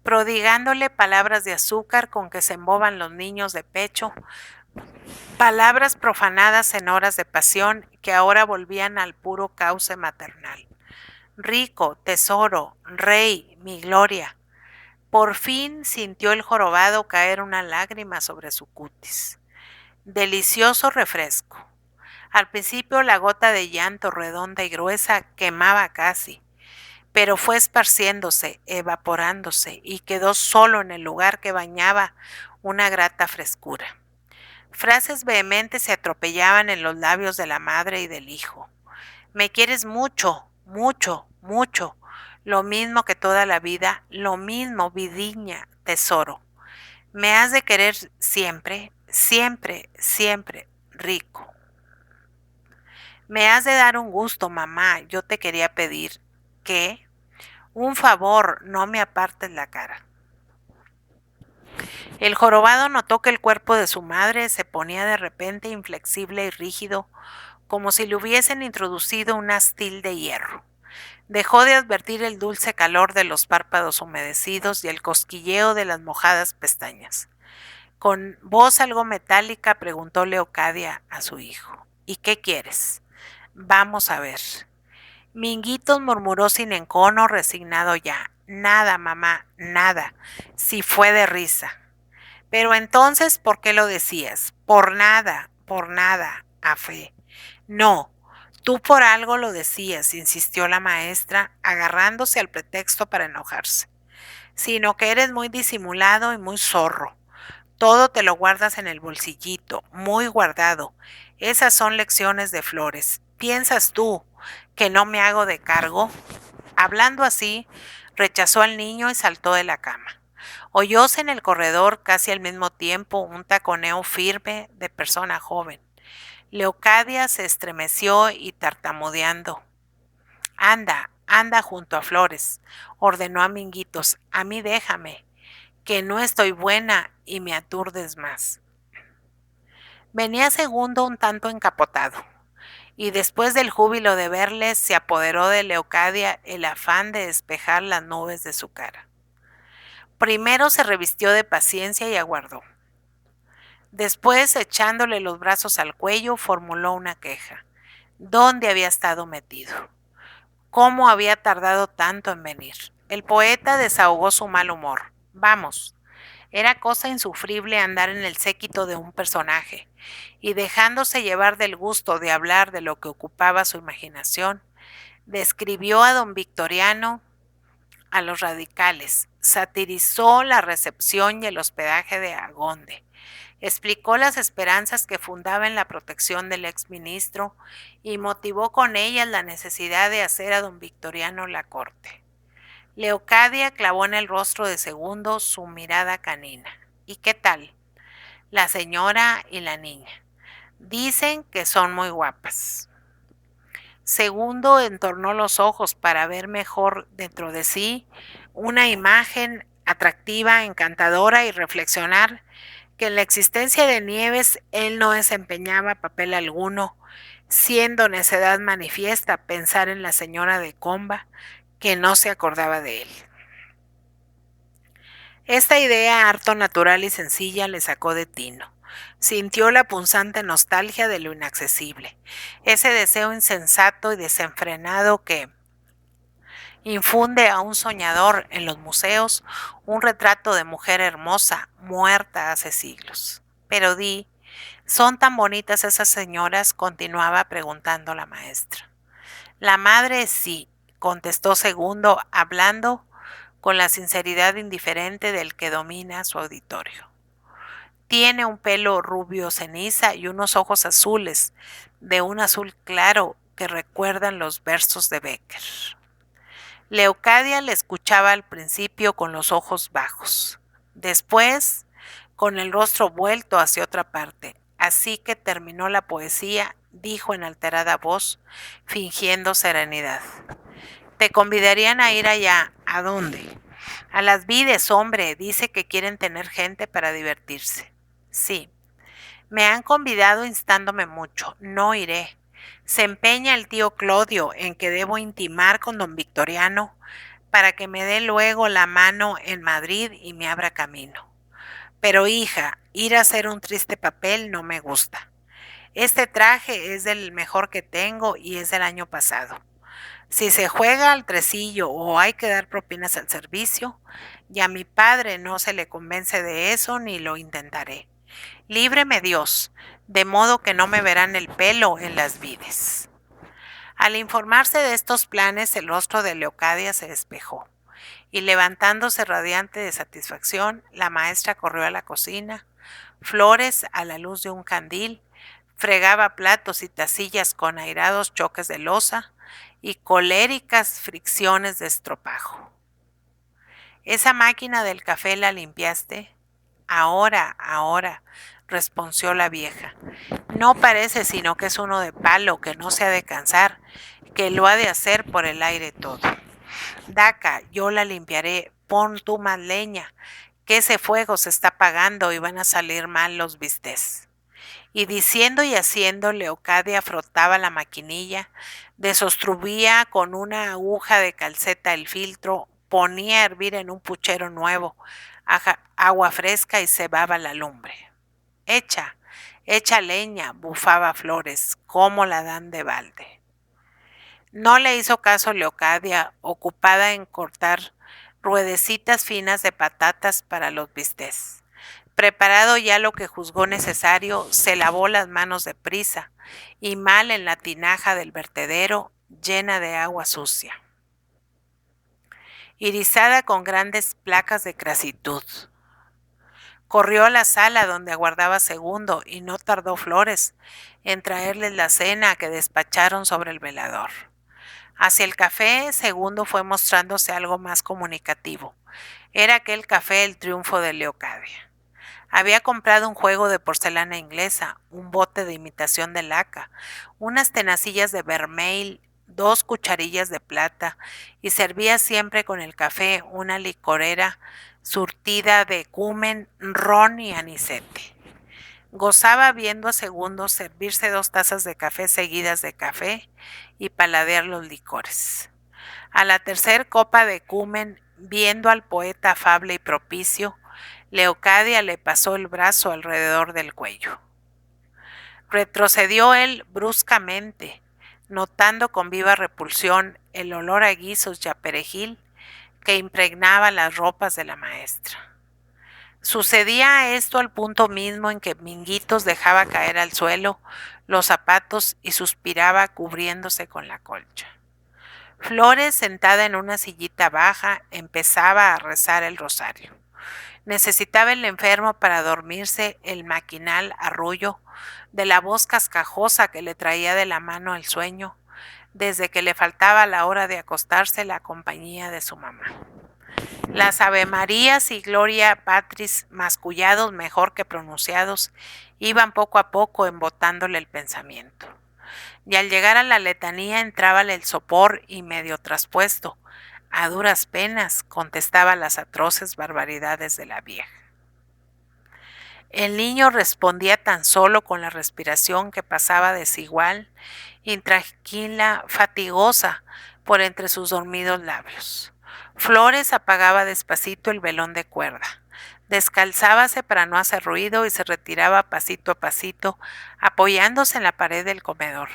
prodigándole palabras de azúcar con que se emboban los niños de pecho, palabras profanadas en horas de pasión que ahora volvían al puro cauce maternal. Rico, tesoro, rey, mi gloria. Por fin sintió el jorobado caer una lágrima sobre su cutis. Delicioso refresco. Al principio la gota de llanto redonda y gruesa quemaba casi, pero fue esparciéndose, evaporándose y quedó solo en el lugar que bañaba una grata frescura. Frases vehementes se atropellaban en los labios de la madre y del hijo. Me quieres mucho, mucho, mucho, lo mismo que toda la vida, lo mismo, vidiña, tesoro. Me has de querer siempre, siempre, siempre, rico. Me has de dar un gusto, mamá, yo te quería pedir. ¿Qué? Un favor, no me apartes la cara. El jorobado notó que el cuerpo de su madre se ponía de repente inflexible y rígido, como si le hubiesen introducido un astil de hierro. Dejó de advertir el dulce calor de los párpados humedecidos y el cosquilleo de las mojadas pestañas. Con voz algo metálica preguntó Leocadia a su hijo: ¿Y qué quieres? Vamos a ver. Minguitos murmuró sin encono, resignado ya. Nada, mamá, nada. Si fue de risa. Pero entonces, ¿por qué lo decías? Por nada, a fe. No, tú por algo lo decías, insistió la maestra, agarrándose al pretexto para enojarse. Sino que eres muy disimulado y muy zorro. Todo te lo guardas en el bolsillito, muy guardado. Esas son lecciones de Flores. ¿Piensas tú que no me hago de cargo? Hablando así, rechazó al niño y saltó de la cama. Oyóse en el corredor casi al mismo tiempo un taconeo firme de persona joven. Leocadia se estremeció y tartamudeando: Anda, anda junto a Flores, ordenó a Minguitos. A mí déjame, que no estoy buena y me aturdes más. Venía Segundo un tanto encapotado, y después del júbilo de verles se apoderó de Leocadia el afán de despejar las nubes de su cara. Primero se revistió de paciencia y aguardó. Después, echándole los brazos al cuello, formuló una queja. ¿Dónde había estado metido? ¿Cómo había tardado tanto en venir? El poeta desahogó su mal humor. Vamos, era cosa insufrible andar en el séquito de un personaje, y dejándose llevar del gusto de hablar de lo que ocupaba su imaginación, describió a don Victoriano, a los radicales, satirizó la recepción y el hospedaje de Agonde, explicó las esperanzas que fundaba en la protección del exministro y motivó con ellas la necesidad de hacer a don Victoriano la corte. Leocadia clavó en el rostro de Segundo su mirada canina. ¿Y qué tal? La señora y la niña. Dicen que son muy guapas. Segundo entornó los ojos para ver mejor dentro de sí una imagen atractiva, encantadora, y reflexionar que en la existencia de Nieves él no desempeñaba papel alguno, siendo necedad manifiesta pensar en la señora de Comba, que no se acordaba de él. Esta idea harto natural y sencilla le sacó de tino. Sintió la punzante nostalgia de lo inaccesible, ese deseo insensato y desenfrenado que infunde a un soñador en los museos un retrato de mujer hermosa, muerta hace siglos. Pero di, ¿son tan bonitas esas señoras?, continuaba preguntando la maestra. La madre sí, contestó Segundo, hablando con la sinceridad indiferente del que domina su auditorio. Tiene un pelo rubio ceniza y unos ojos azules, de un azul claro que recuerdan los versos de Becker. Leocadia le escuchaba al principio con los ojos bajos, después con el rostro vuelto hacia otra parte, así que terminó la poesía dijo en alterada voz, fingiendo serenidad. Te convidarían a ir allá. ¿A dónde? A las vides, hombre. Dice que quieren tener gente para divertirse. Sí. Me han convidado instándome mucho. No iré. Se empeña el tío Clodio en que debo intimar con don Victoriano para que me dé luego la mano en Madrid y me abra camino. Pero hija, ir a hacer un triste papel no me gusta. Este traje es del mejor que tengo y es del año pasado. Si se juega al tresillo o hay que dar propinas al servicio, y a mi padre no se le convence de eso ni lo intentaré. Líbreme Dios, de modo que no me verán el pelo en las vides. Al informarse de estos planes, el rostro de Leocadia se despejó, y levantándose radiante de satisfacción, la maestra corrió a la cocina. Flores, a la luz de un candil, fregaba platos y tacillas con airados choques de loza y coléricas fricciones de estropajo. ¿Esa máquina del café la limpiaste? Ahora, ahora, respondió la vieja. No parece sino que es uno de palo, que no se ha de cansar, que lo ha de hacer por el aire todo. Daca, yo la limpiaré, pon tú más leña, que ese fuego se está apagando y van a salir mal los bistecs. Y diciendo y haciendo, Leocadia frotaba la maquinilla, desostrubía con una aguja de calceta el filtro, ponía a hervir en un puchero nuevo agua fresca y cebaba la lumbre. Echa, echa leña, bufaba Flores, cómo la dan de balde. No le hizo caso Leocadia, ocupada en cortar ruedecitas finas de patatas para los bistecs. Preparado ya lo que juzgó necesario, se lavó las manos deprisa, y mal en la tinaja del vertedero, llena de agua sucia, irisada con grandes placas de crasitud. Corrió a la sala donde aguardaba Segundo, y no tardó Flores en traerles la cena que despacharon sobre el velador. Hacia el café, Segundo fue mostrándose algo más comunicativo. Era aquel café el triunfo de Leocadia. Había comprado un juego de porcelana inglesa, un bote de imitación de laca, unas tenacillas de vermeil, 2 cucharillas de plata, y servía siempre con el café una licorera surtida de cumen, ron y anisete. Gozaba viendo a Segundo servirse 2 tazas de café seguidas de café y paladear los licores. A la tercer copa de cumen, viendo al poeta afable y propicio, Leocadia le pasó el brazo alrededor del cuello. Retrocedió él bruscamente, notando con viva repulsión el olor a guisos y a perejil que impregnaba las ropas de la maestra. Sucedía esto al punto mismo en que Minguitos dejaba caer al suelo los zapatos y suspiraba cubriéndose con la colcha. Flores, sentada en una sillita baja, empezaba a rezar el rosario. Necesitaba el enfermo para dormirse el maquinal arrullo de la voz cascajosa que le traía de la mano el sueño, desde que le faltaba la hora de acostarse la compañía de su mamá. Las avemarías y gloria patris, mascullados mejor que pronunciados, iban poco a poco embotándole el pensamiento. Y al llegar a la letanía entrábale el sopor y medio traspuesto, a duras penas contestaba las atroces barbaridades de la vieja. El niño respondía tan solo con la respiración que pasaba desigual, intranquila, fatigosa, por entre sus dormidos labios. Flores apagaba despacito el velón de cuerda. Descalzábase para no hacer ruido y se retiraba pasito a pasito, apoyándose en la pared del comedor.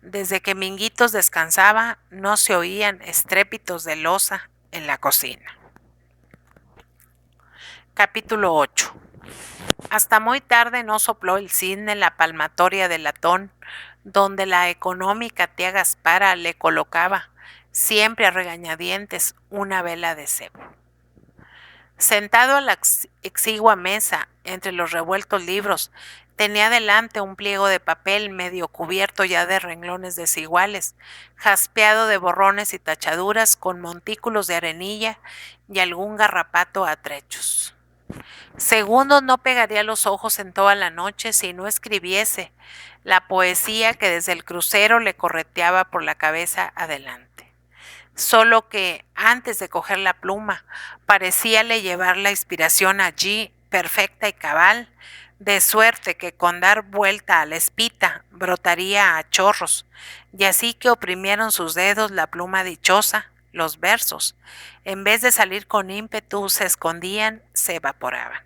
Desde que Minguitos descansaba, no se oían estrépitos de loza en la cocina. Capítulo 8. Hasta muy tarde no sopló el cisne en la palmatoria de latón, donde la económica tía Gaspara le colocaba, siempre a regañadientes, una vela de cebo. Sentado a la exigua mesa, entre los revueltos libros, tenía delante un pliego de papel medio cubierto ya de renglones desiguales, jaspeado de borrones y tachaduras con montículos de arenilla y algún garrapato a trechos. Segundo, no pegaría los ojos en toda la noche si no escribiese la poesía que desde el crucero le correteaba por la cabeza adelante. Solo que, antes de coger la pluma, parecíale llevar la inspiración allí, perfecta y cabal, de suerte que con dar vuelta a la espita brotaría a chorros, y así que oprimieron sus dedos la pluma dichosa, los versos, en vez de salir con ímpetu, se escondían, se evaporaban.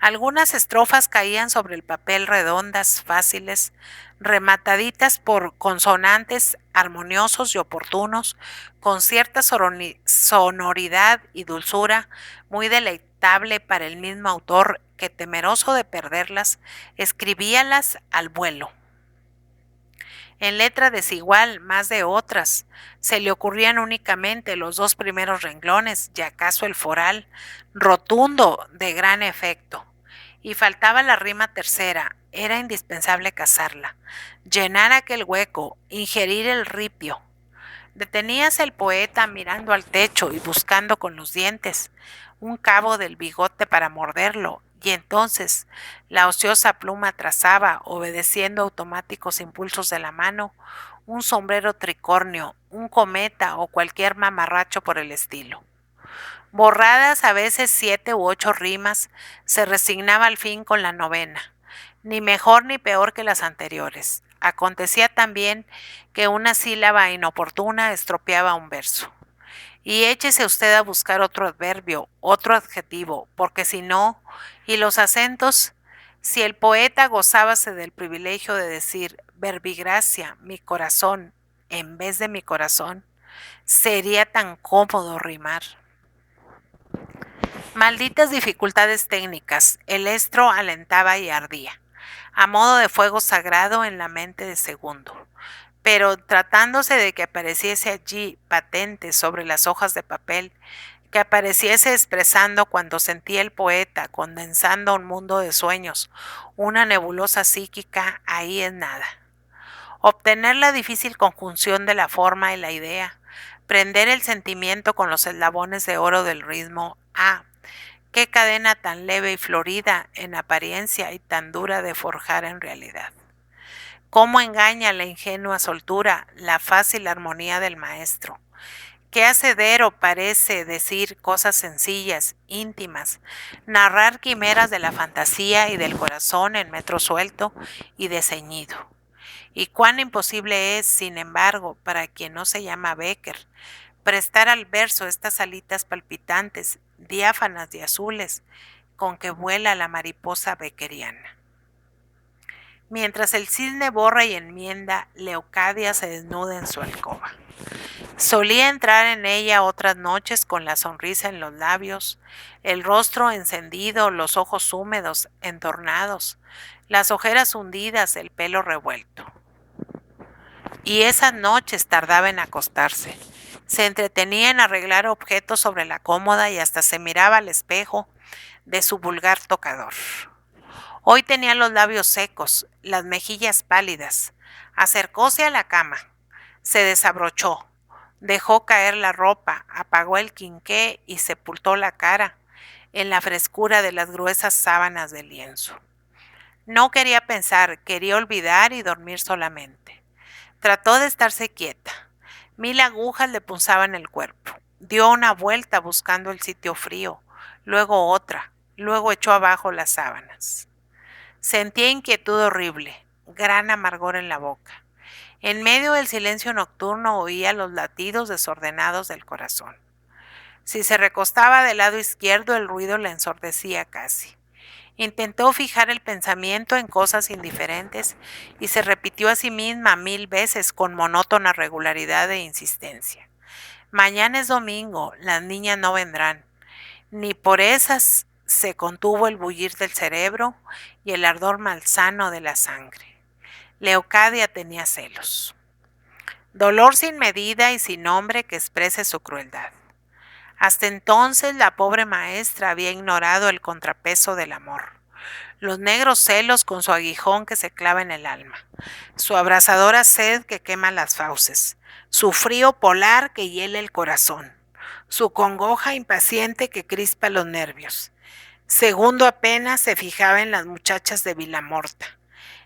Algunas estrofas caían sobre el papel redondas, fáciles, remataditas por consonantes armoniosos y oportunos, con cierta sonoridad y dulzura muy deleitable para el mismo autor que, temeroso de perderlas, escribíalas al vuelo. En letra desigual, más de otras, se le ocurrían únicamente los dos primeros renglones y acaso el foral, rotundo, de gran efecto. Y faltaba la rima tercera, era indispensable cazarla, llenar aquel hueco, ingerir el ripio. Deteníase el poeta mirando al techo y buscando con los dientes un cabo del bigote para morderlo, y entonces la ociosa pluma trazaba, obedeciendo automáticos impulsos de la mano, un sombrero tricornio, un cometa o cualquier mamarracho por el estilo. Borradas a veces 7 u 8 rimas, se resignaba al fin con la novena, ni mejor ni peor que las anteriores. Acontecía también que una sílaba inoportuna estropeaba un verso. Y échese usted a buscar otro adverbio, otro adjetivo, porque si no, y los acentos, si el poeta gozábase del privilegio de decir verbigracia, mi corazón, en vez de mi corazón, sería tan cómodo rimar. Malditas dificultades técnicas, el estro alentaba y ardía, a modo de fuego sagrado en la mente de Segundo. Pero tratándose de que apareciese allí patente sobre las hojas de papel, que apareciese expresando cuando sentía el poeta, condensando un mundo de sueños, una nebulosa psíquica, ahí es nada. Obtener la difícil conjunción de la forma y la idea, prender el sentimiento con los eslabones de oro del ritmo, qué cadena tan leve y florida en apariencia y tan dura de forjar en realidad. Cómo engaña la ingenua soltura, la fácil armonía del maestro. Qué hacedero parece decir cosas sencillas, íntimas, narrar quimeras de la fantasía y del corazón en metro suelto y desceñido. Y cuán imposible es, sin embargo, para quien no se llama Bécquer, prestar al verso estas alitas palpitantes, diáfanas y azules, con que vuela la mariposa beckeriana. Mientras el cisne borra y enmienda, Leocadia se desnuda en su alcoba. Solía entrar en ella otras noches con la sonrisa en los labios, el rostro encendido, los ojos húmedos, entornados, las ojeras hundidas, el pelo revuelto. Y esas noches tardaba en acostarse. Se entretenía en arreglar objetos sobre la cómoda y hasta se miraba al espejo de su vulgar tocador. Hoy tenía los labios secos, las mejillas pálidas. Acercóse a la cama, se desabrochó, dejó caer la ropa, apagó el quinqué y sepultó la cara en la frescura de las gruesas sábanas de lienzo. No quería pensar, quería olvidar y dormir solamente. Trató de estarse quieta. 1000 agujas le punzaban el cuerpo. Dio una vuelta buscando el sitio frío, luego otra, luego echó abajo las sábanas. Sentía inquietud horrible, gran amargor en la boca. En medio del silencio nocturno oía los latidos desordenados del corazón. Si se recostaba del lado izquierdo, el ruido la ensordecía casi. Intentó fijar el pensamiento en cosas indiferentes y se repitió a sí misma 1000 veces con monótona regularidad e insistencia. Mañana es domingo, las niñas no vendrán. Ni por esas se contuvo el bullir del cerebro y el ardor malsano de la sangre. Leocadia tenía celos. Dolor sin medida y sin nombre que exprese su crueldad. Hasta entonces la pobre maestra había ignorado el contrapeso del amor, los negros celos con su aguijón que se clava en el alma, su abrasadora sed que quema las fauces, su frío polar que hiela el corazón, su congoja impaciente que crispa los nervios. Segundo apenas se fijaba en las muchachas de Vilamorta.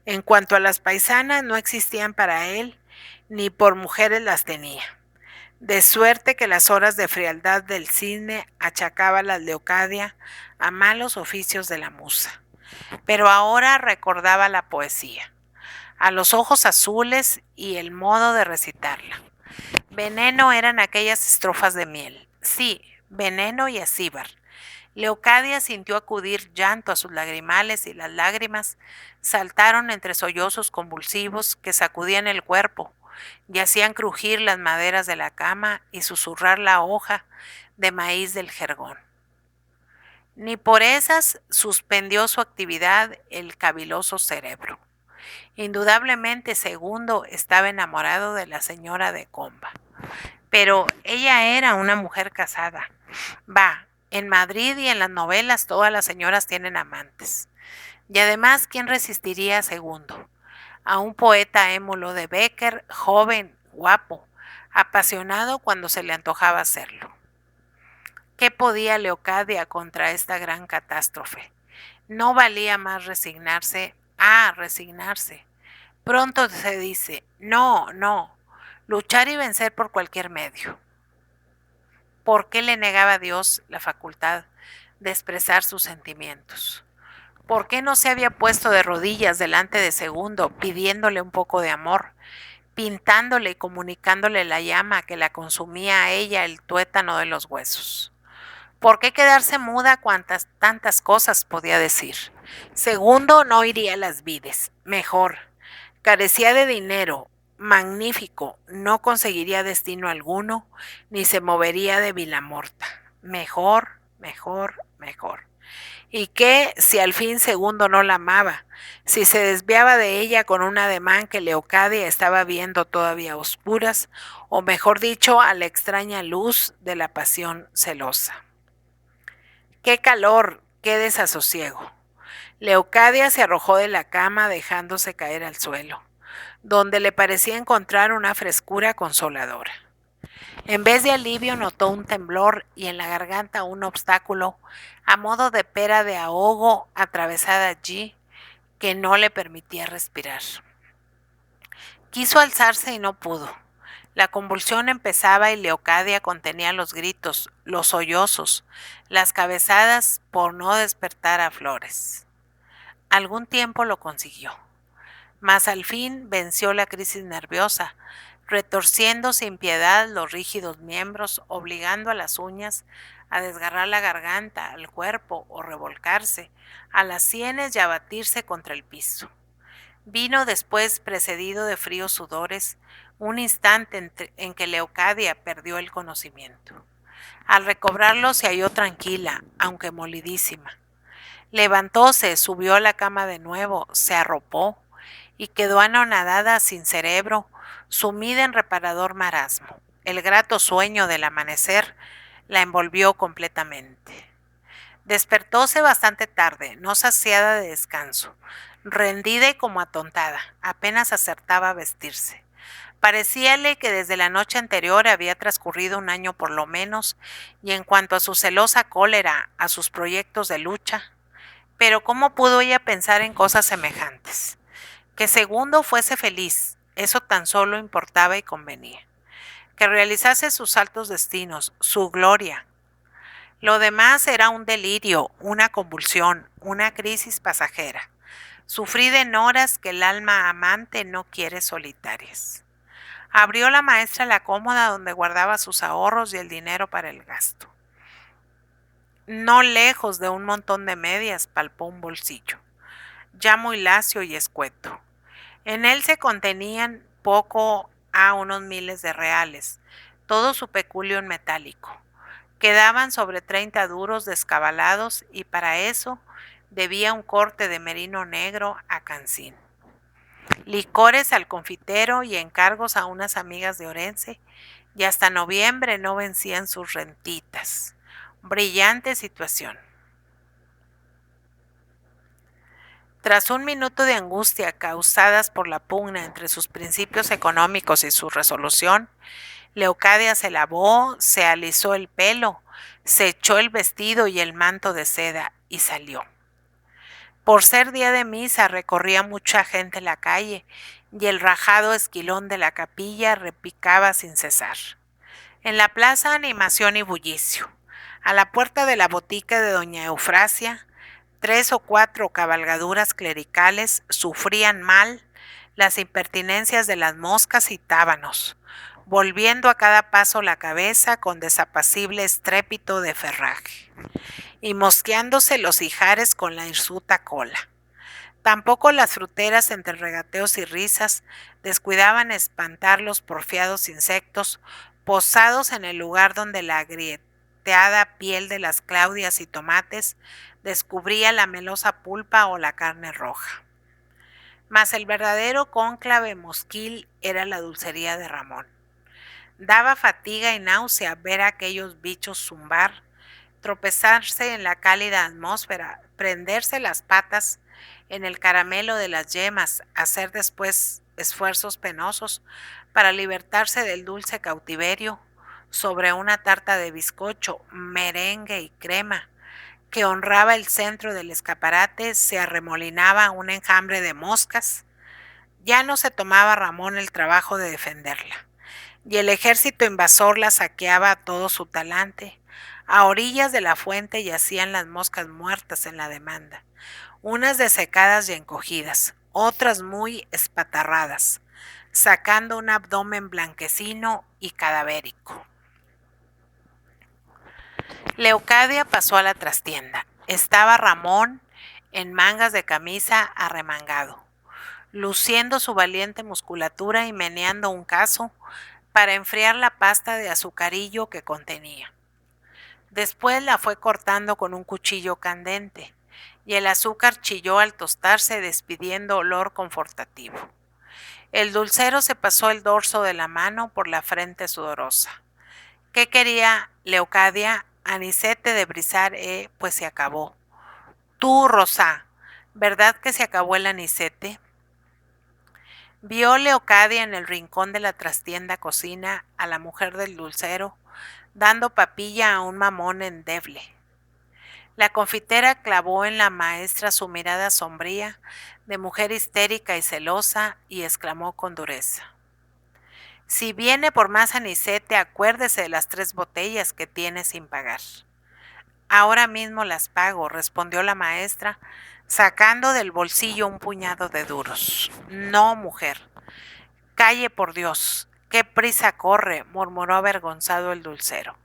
En cuanto a las paisanas, no existían para él, ni por mujeres las tenía. De suerte que las horas de frialdad del cisne achacaba las Leocadia a malos oficios de la musa. Pero ahora recordaba la poesía, a los ojos azules y el modo de recitarla. Veneno eran aquellas estrofas de miel. Sí, veneno y acíbar. Leocadia sintió acudir llanto a sus lagrimales y las lágrimas saltaron entre sollozos convulsivos que sacudían el cuerpo y hacían crujir las maderas de la cama y susurrar la hoja de maíz del jergón. Ni por esas suspendió su actividad el caviloso cerebro. Indudablemente Segundo estaba enamorado de la señora de Comba, pero ella era una mujer casada. En Madrid y en las novelas todas las señoras tienen amantes. Y además, ¿quién resistiría a Segundo? A un poeta émulo de Bécquer, joven, guapo, apasionado cuando se le antojaba hacerlo. ¿Qué podía Leocadia contra esta gran catástrofe? No valía más resignarse. Resignarse. Pronto se dice, no, luchar y vencer por cualquier medio. ¿Por qué le negaba a Dios la facultad de expresar sus sentimientos? ¿Por qué no se había puesto de rodillas delante de Segundo pidiéndole un poco de amor, pintándole y comunicándole la llama que la consumía a ella el tuétano de los huesos? ¿Por qué quedarse muda cuantas tantas cosas podía decir? Segundo no iría a las vides, mejor. Carecía de dinero, magnífico, no conseguiría destino alguno, ni se movería de Vilamorta. Mejor. ¿Y qué si al fin Segundo no la amaba? Si se desviaba de ella con un ademán que Leocadia estaba viendo todavía a oscuras, o mejor dicho, a la extraña luz de la pasión celosa. ¡Qué calor! ¡Qué desasosiego! Leocadia se arrojó de la cama dejándose caer al suelo, donde le parecía encontrar una frescura consoladora. En vez de alivio notó un temblor y en la garganta un obstáculo a modo de pera de ahogo atravesada allí que no le permitía respirar. Quiso alzarse y no pudo. La convulsión empezaba y Leocadia contenía los gritos, los sollozos, las cabezadas por no despertar a Flores. Algún tiempo lo consiguió, mas al fin venció la crisis nerviosa, retorciendo sin piedad los rígidos miembros, obligando a las uñas a desgarrar la garganta, al cuerpo o revolcarse, a las sienes y a batirse contra el piso. Vino después, precedido de fríos sudores, un instante en que Leocadia perdió el conocimiento. Al recobrarlo se halló tranquila, aunque molidísima. Levantóse, subió a la cama de nuevo, se arropó y quedó anonadada, sin cerebro, sumida en reparador marasmo. El grato sueño del amanecer la envolvió completamente. Despertóse bastante tarde, no saciada de descanso, rendida y como atontada, apenas acertaba a vestirse. Parecíale que desde la noche anterior había transcurrido un año por lo menos, y en cuanto a su celosa cólera, a sus proyectos de lucha, pero ¿cómo pudo ella pensar en cosas semejantes? Que Segundo fuese feliz, eso tan solo importaba y convenía. Que realizase sus altos destinos, su gloria. Lo demás era un delirio, una convulsión, una crisis pasajera, sufrida en horas que el alma amante no quiere solitarias. Abrió la maestra la cómoda donde guardaba sus ahorros y el dinero para el gasto. No lejos de un montón de medias palpó un bolsillo, ya muy lacio y escueto. En él se contenían poco a unos miles de reales, todo su peculio en metálico. Quedaban sobre 30 duros descabalados y para eso debía un corte de merino negro a Cancín. Licores al confitero y encargos a unas amigas de Orense, y hasta noviembre no vencían sus rentitas. Brillante situación. Tras un minuto de angustia causadas por la pugna entre sus principios económicos y su resolución, Leocadia se lavó, se alisó el pelo, Se echó el vestido y el manto de seda y salió. Por ser día de misa recorría mucha gente la calle y el rajado esquilón de la capilla repicaba sin cesar. En la plaza animación y bullicio. A la puerta de la botica de doña Eufrasia, 3 o 4 cabalgaduras clericales sufrían mal las impertinencias de las moscas y tábanos, volviendo a cada paso la cabeza con desapacible estrépito de ferraje, y mosqueándose los ijares con la hirsuta cola. Tampoco las fruteras, entre regateos y risas, descuidaban espantar los porfiados insectos posados en el lugar donde la agrieteada piel de las claudias y tomates descubría la melosa pulpa o la carne roja. Mas el verdadero cónclave mosquil era la dulcería de Ramón. Daba fatiga y náusea ver a aquellos bichos zumbar, tropezarse en la cálida atmósfera, prenderse las patas en el caramelo de las yemas, hacer después esfuerzos penosos para libertarse del dulce cautiverio sobre una tarta de bizcocho, merengue y crema, que honraba el centro del escaparate. Se arremolinaba un enjambre de moscas. Ya no se tomaba Ramón el trabajo de defenderla, y el ejército invasor la saqueaba a todo su talante. A orillas de la fuente yacían las moscas muertas en la demanda, unas desecadas y encogidas, otras muy espatarradas, sacando un abdomen blanquecino y cadavérico. Leocadia pasó a la trastienda. Estaba Ramón en mangas de camisa arremangado, luciendo su valiente musculatura y meneando un cazo para enfriar la pasta de azucarillo que contenía. Después la fue cortando con un cuchillo candente, y el azúcar chilló al tostarse, despidiendo olor confortativo. El dulcero se pasó el dorso de la mano por la frente sudorosa. ¿Qué quería Leocadia? Anicete de brizar, pues se acabó. Tú, Rosa, ¿verdad que se acabó el anicete? Vio Leocadia en el rincón de la trastienda cocina a la mujer del dulcero, dando papilla a un mamón endeble. La confitera clavó en la maestra su mirada sombría, de mujer histérica y celosa, y exclamó con dureza: si viene por más anicete, acuérdese de las 3 botellas que tiene sin pagar. Ahora mismo las pago, respondió la maestra, sacando del bolsillo un puñado de duros. No, mujer. Calle, por Dios. Qué prisa corre, murmuró avergonzado el dulcero.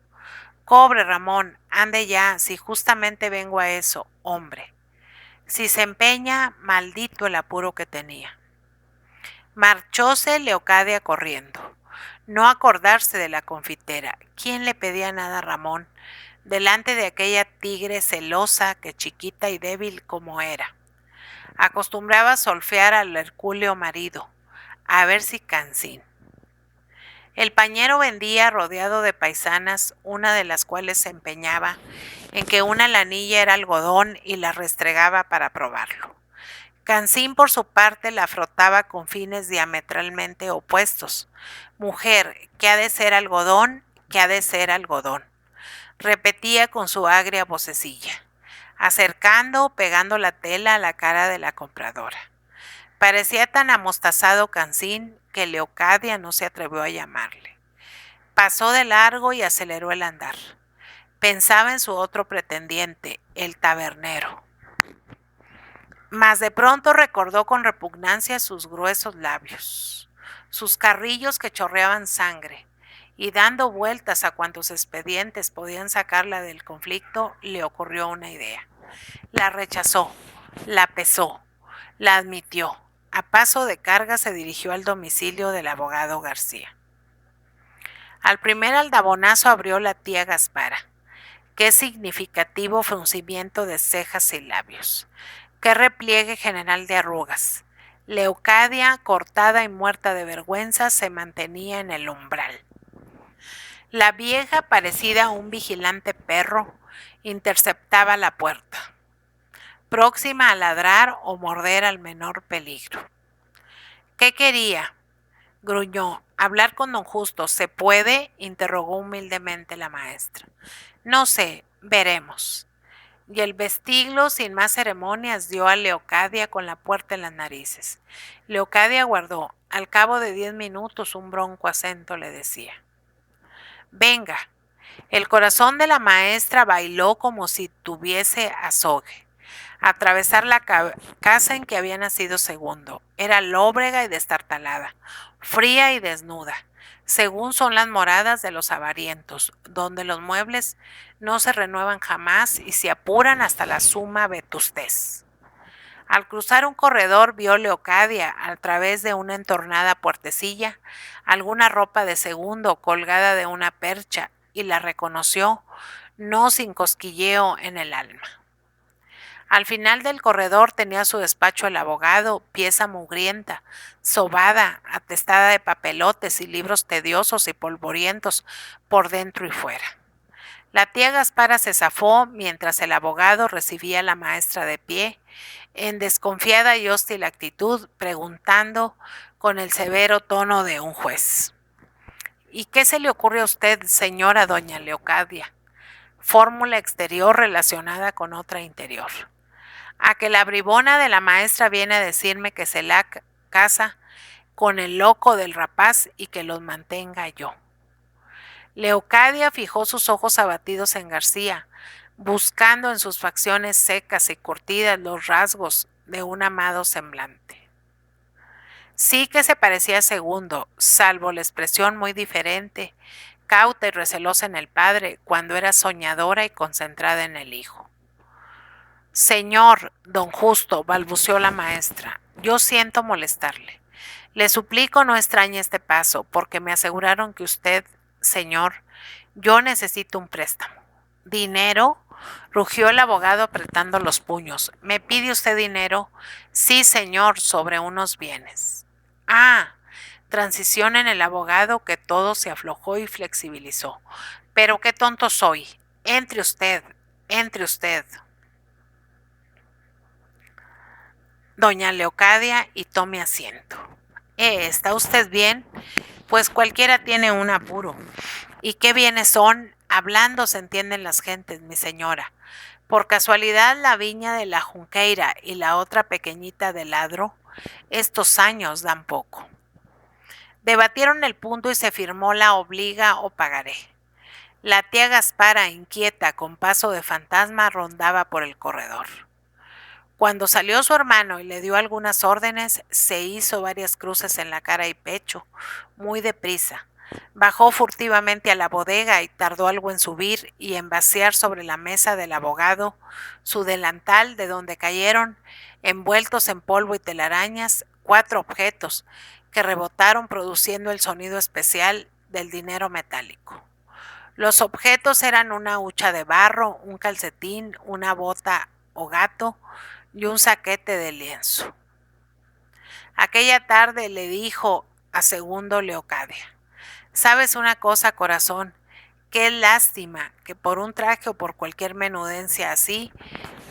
Cobre, Ramón, ande ya, si justamente vengo a eso, hombre. Si se empeña, maldito el apuro que tenía. Marchóse Leocadia corriendo. No acordarse de la confitera. ¿Quién le pedía nada a Ramón delante de aquella tigre celosa que, chiquita y débil como era, acostumbraba a solfear al hercúleo marido, a ver si cansín? El pañero vendía rodeado de paisanas, una de las cuales se empeñaba en que una lanilla era algodón y la restregaba para probarlo. Cansín, por su parte, la frotaba con fines diametralmente opuestos. Mujer, ¿qué ha de ser algodón? ¿Qué ha de ser algodón?, repetía con su agria vocecilla, acercando o pegando la tela a la cara de la compradora. Parecía tan amostazado Cansín que Leocadia no se atrevió a llamarle. Pasó de largo y aceleró el andar. Pensaba en su otro pretendiente, el tabernero. Mas de pronto recordó con repugnancia sus gruesos labios, sus carrillos que chorreaban sangre, y dando vueltas a cuantos expedientes podían sacarla del conflicto, le ocurrió una idea. La rechazó, la pesó, la admitió. A paso de carga se dirigió al domicilio del abogado García. Al primer aldabonazo abrió la tía Gaspara. Qué significativo fruncimiento de cejas y labios. Qué repliegue general de arrugas. Leocadia, cortada y muerta de vergüenza, se mantenía en el umbral. La vieja, parecida a un vigilante perro, interceptaba la puerta, próxima a ladrar o morder al menor peligro. ¿Qué quería? gruñó. ¿Hablar con don Justo se puede? Interrogó humildemente la maestra. No sé, veremos. Y el vestiglo, sin más ceremonias, dio a Leocadia con la puerta en las narices. Leocadia aguardó. Al cabo de 10 minutos, un bronco acento le decía: Venga. El corazón de la maestra bailó como si tuviese azogue. Atravesar la casa en que había nacido Segundo. Era lóbrega y destartalada, fría y desnuda, según son las moradas de los avarientos, donde los muebles no se renuevan jamás y se apuran hasta la suma vetustez. Al cruzar un corredor vio Leocadia, a través de una entornada puertecilla, alguna ropa de Segundo colgada de una percha y la reconoció, no sin cosquilleo en el alma. Al final del corredor tenía su despacho el abogado, pieza mugrienta, sobada, atestada de papelotes y libros tediosos y polvorientos por dentro y fuera. La tía Gaspara se zafó mientras el abogado recibía a la maestra de pie, en desconfiada y hostil actitud, preguntando con el severo tono de un juez: ¿Y qué se le ocurre a usted, señora doña Leocadia? Fórmula exterior relacionada con otra interior. A que la bribona de la maestra viene a decirme que se la casa con el loco del rapaz y que los mantenga yo. Leocadia fijó sus ojos abatidos en García, buscando en sus facciones secas y curtidas los rasgos de un amado semblante. Sí que se parecía a Segundo, salvo la expresión muy diferente, cauta y recelosa en el padre, cuando era soñadora y concentrada en el hijo. Señor don Justo, balbuceó la maestra, yo siento molestarle. Le suplico no extrañe este paso, porque me aseguraron que usted, señor, yo necesito un préstamo. ¿Dinero? Rugió el abogado apretando los puños. ¿Me pide usted dinero? Sí, señor, sobre unos bienes. Ah, transición en el abogado, que todo se aflojó y flexibilizó. Pero qué tonto soy. Entre usted, entre usted. Doña Leocadia, y tome asiento. ¿Está usted bien? Pues cualquiera tiene un apuro. ¿Y qué bienes son? Hablando se entienden las gentes, mi señora. Por casualidad la viña de la Junqueira y la otra pequeñita de Ladro, estos años dan poco. Debatieron el punto y se firmó la obliga o pagaré. La tía Gaspara, inquieta, con paso de fantasma, rondaba por el corredor. Cuando salió su hermano y le dio algunas órdenes, se hizo varias cruces en la cara y pecho, muy deprisa. Bajó furtivamente a la bodega y tardó algo en subir y en vaciar sobre la mesa del abogado su delantal, de donde cayeron, envueltos en polvo y telarañas, 4 objetos que rebotaron produciendo el sonido especial del dinero metálico. Los objetos eran una hucha de barro, un calcetín, una bota o gato y un saquete de lienzo. Aquella tarde le dijo a Segundo Leocadia: ¿Sabes una cosa, corazón? Qué lástima que por un traje o por cualquier menudencia así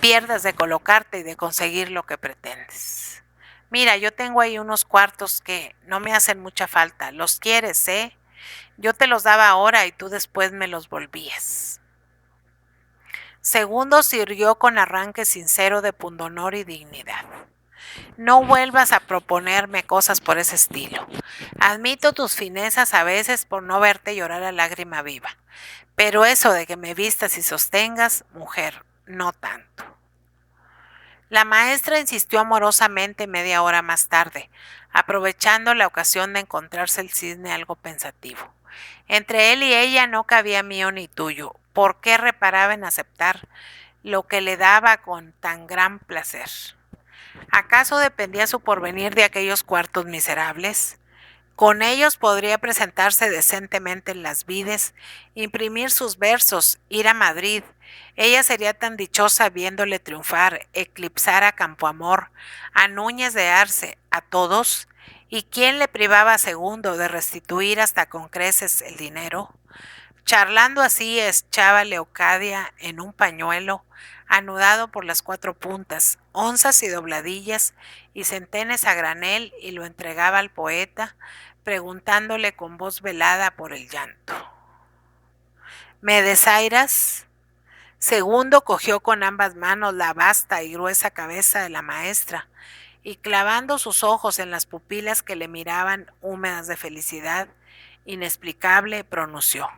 pierdas de colocarte y de conseguir lo que pretendes. Mira, yo tengo ahí unos cuartos que no me hacen mucha falta. ¿Los quieres, eh? Yo te los daba ahora y tú después me los volvías. Segundo se irguió con arranque sincero de pundonor y dignidad. No vuelvas a proponerme cosas por ese estilo. Admito tus finezas a veces por no verte llorar a lágrima viva, pero eso de que me vistas y sostengas, mujer, no tanto. La maestra insistió amorosamente media hora más tarde, aprovechando la ocasión de encontrarse el cisne algo pensativo. Entre él y ella no cabía mío ni tuyo. ¿Por qué reparaba en aceptar lo que le daba con tan gran placer? ¿Acaso dependía su porvenir de aquellos cuartos miserables? Con ellos podría presentarse decentemente en las vides, imprimir sus versos, ir a Madrid. Ella sería tan dichosa viéndole triunfar, eclipsar a Campoamor, a Núñez de Arce, a todos. ¿Y quién le privaba a Segundo de restituir hasta con creces el dinero? Charlando así, echaba Leocadia en un pañuelo, anudado por las 4 puntas, onzas y dobladillas y centenes a granel, y lo entregaba al poeta, preguntándole con voz velada por el llanto. ¿Me desairas? Segundo cogió con ambas manos la vasta y gruesa cabeza de la maestra y clavando sus ojos en las pupilas que le miraban húmedas de felicidad inexplicable, pronunció: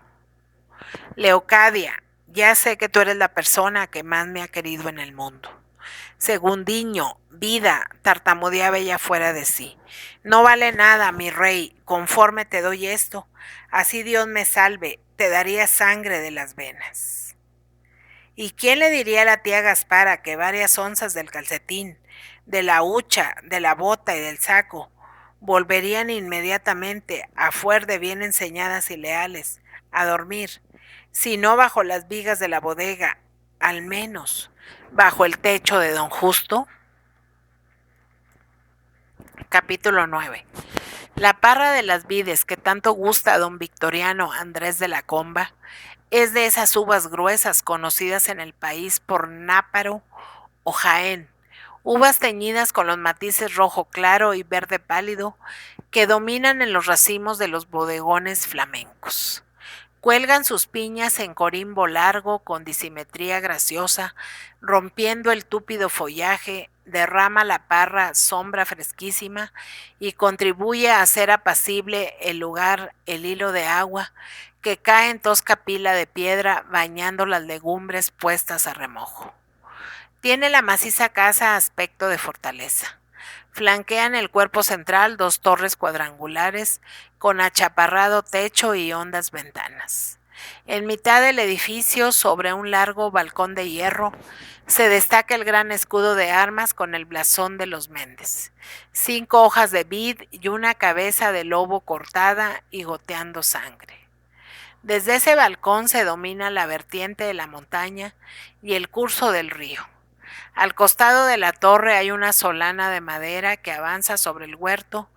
Leocadia, ya sé que tú eres la persona que más me ha querido en el mundo. Segundiño, vida, tartamudeaba ella fuera de sí. No vale nada, mi rey, conforme te doy esto, así Dios me salve, te daría sangre de las venas. ¿Y quién le diría a la tía Gaspara que varias onzas del calcetín, de la hucha, de la bota y del saco volverían inmediatamente, a fuer de bien enseñadas y leales, a dormir, si no bajo las vigas de la bodega, al menos bajo el techo de don Justo? Capítulo 9. La parra de las vides que tanto gusta a don Victoriano Andrés de la Comba es de esas uvas gruesas conocidas en el país por náparo o Jaén, uvas teñidas con los matices rojo claro y verde pálido que dominan en los racimos de los bodegones flamencos. Cuelgan sus piñas en corimbo largo con disimetría graciosa, rompiendo el túpido follaje, derrama la parra sombra fresquísima y contribuye a hacer apacible el lugar el hilo de agua que cae en tosca pila de piedra bañando las legumbres puestas a remojo. Tiene la maciza casa aspecto de fortaleza. Flanquean el cuerpo central dos torres cuadrangulares con achaparrado techo y hondas ventanas. En mitad del edificio, sobre un largo balcón de hierro, se destaca el gran escudo de armas con el blasón de los Méndez, 5 hojas de vid y una cabeza de lobo cortada y goteando sangre. Desde ese balcón se domina la vertiente de la montaña y el curso del río. Al costado de la torre hay una solana de madera que avanza sobre el huerto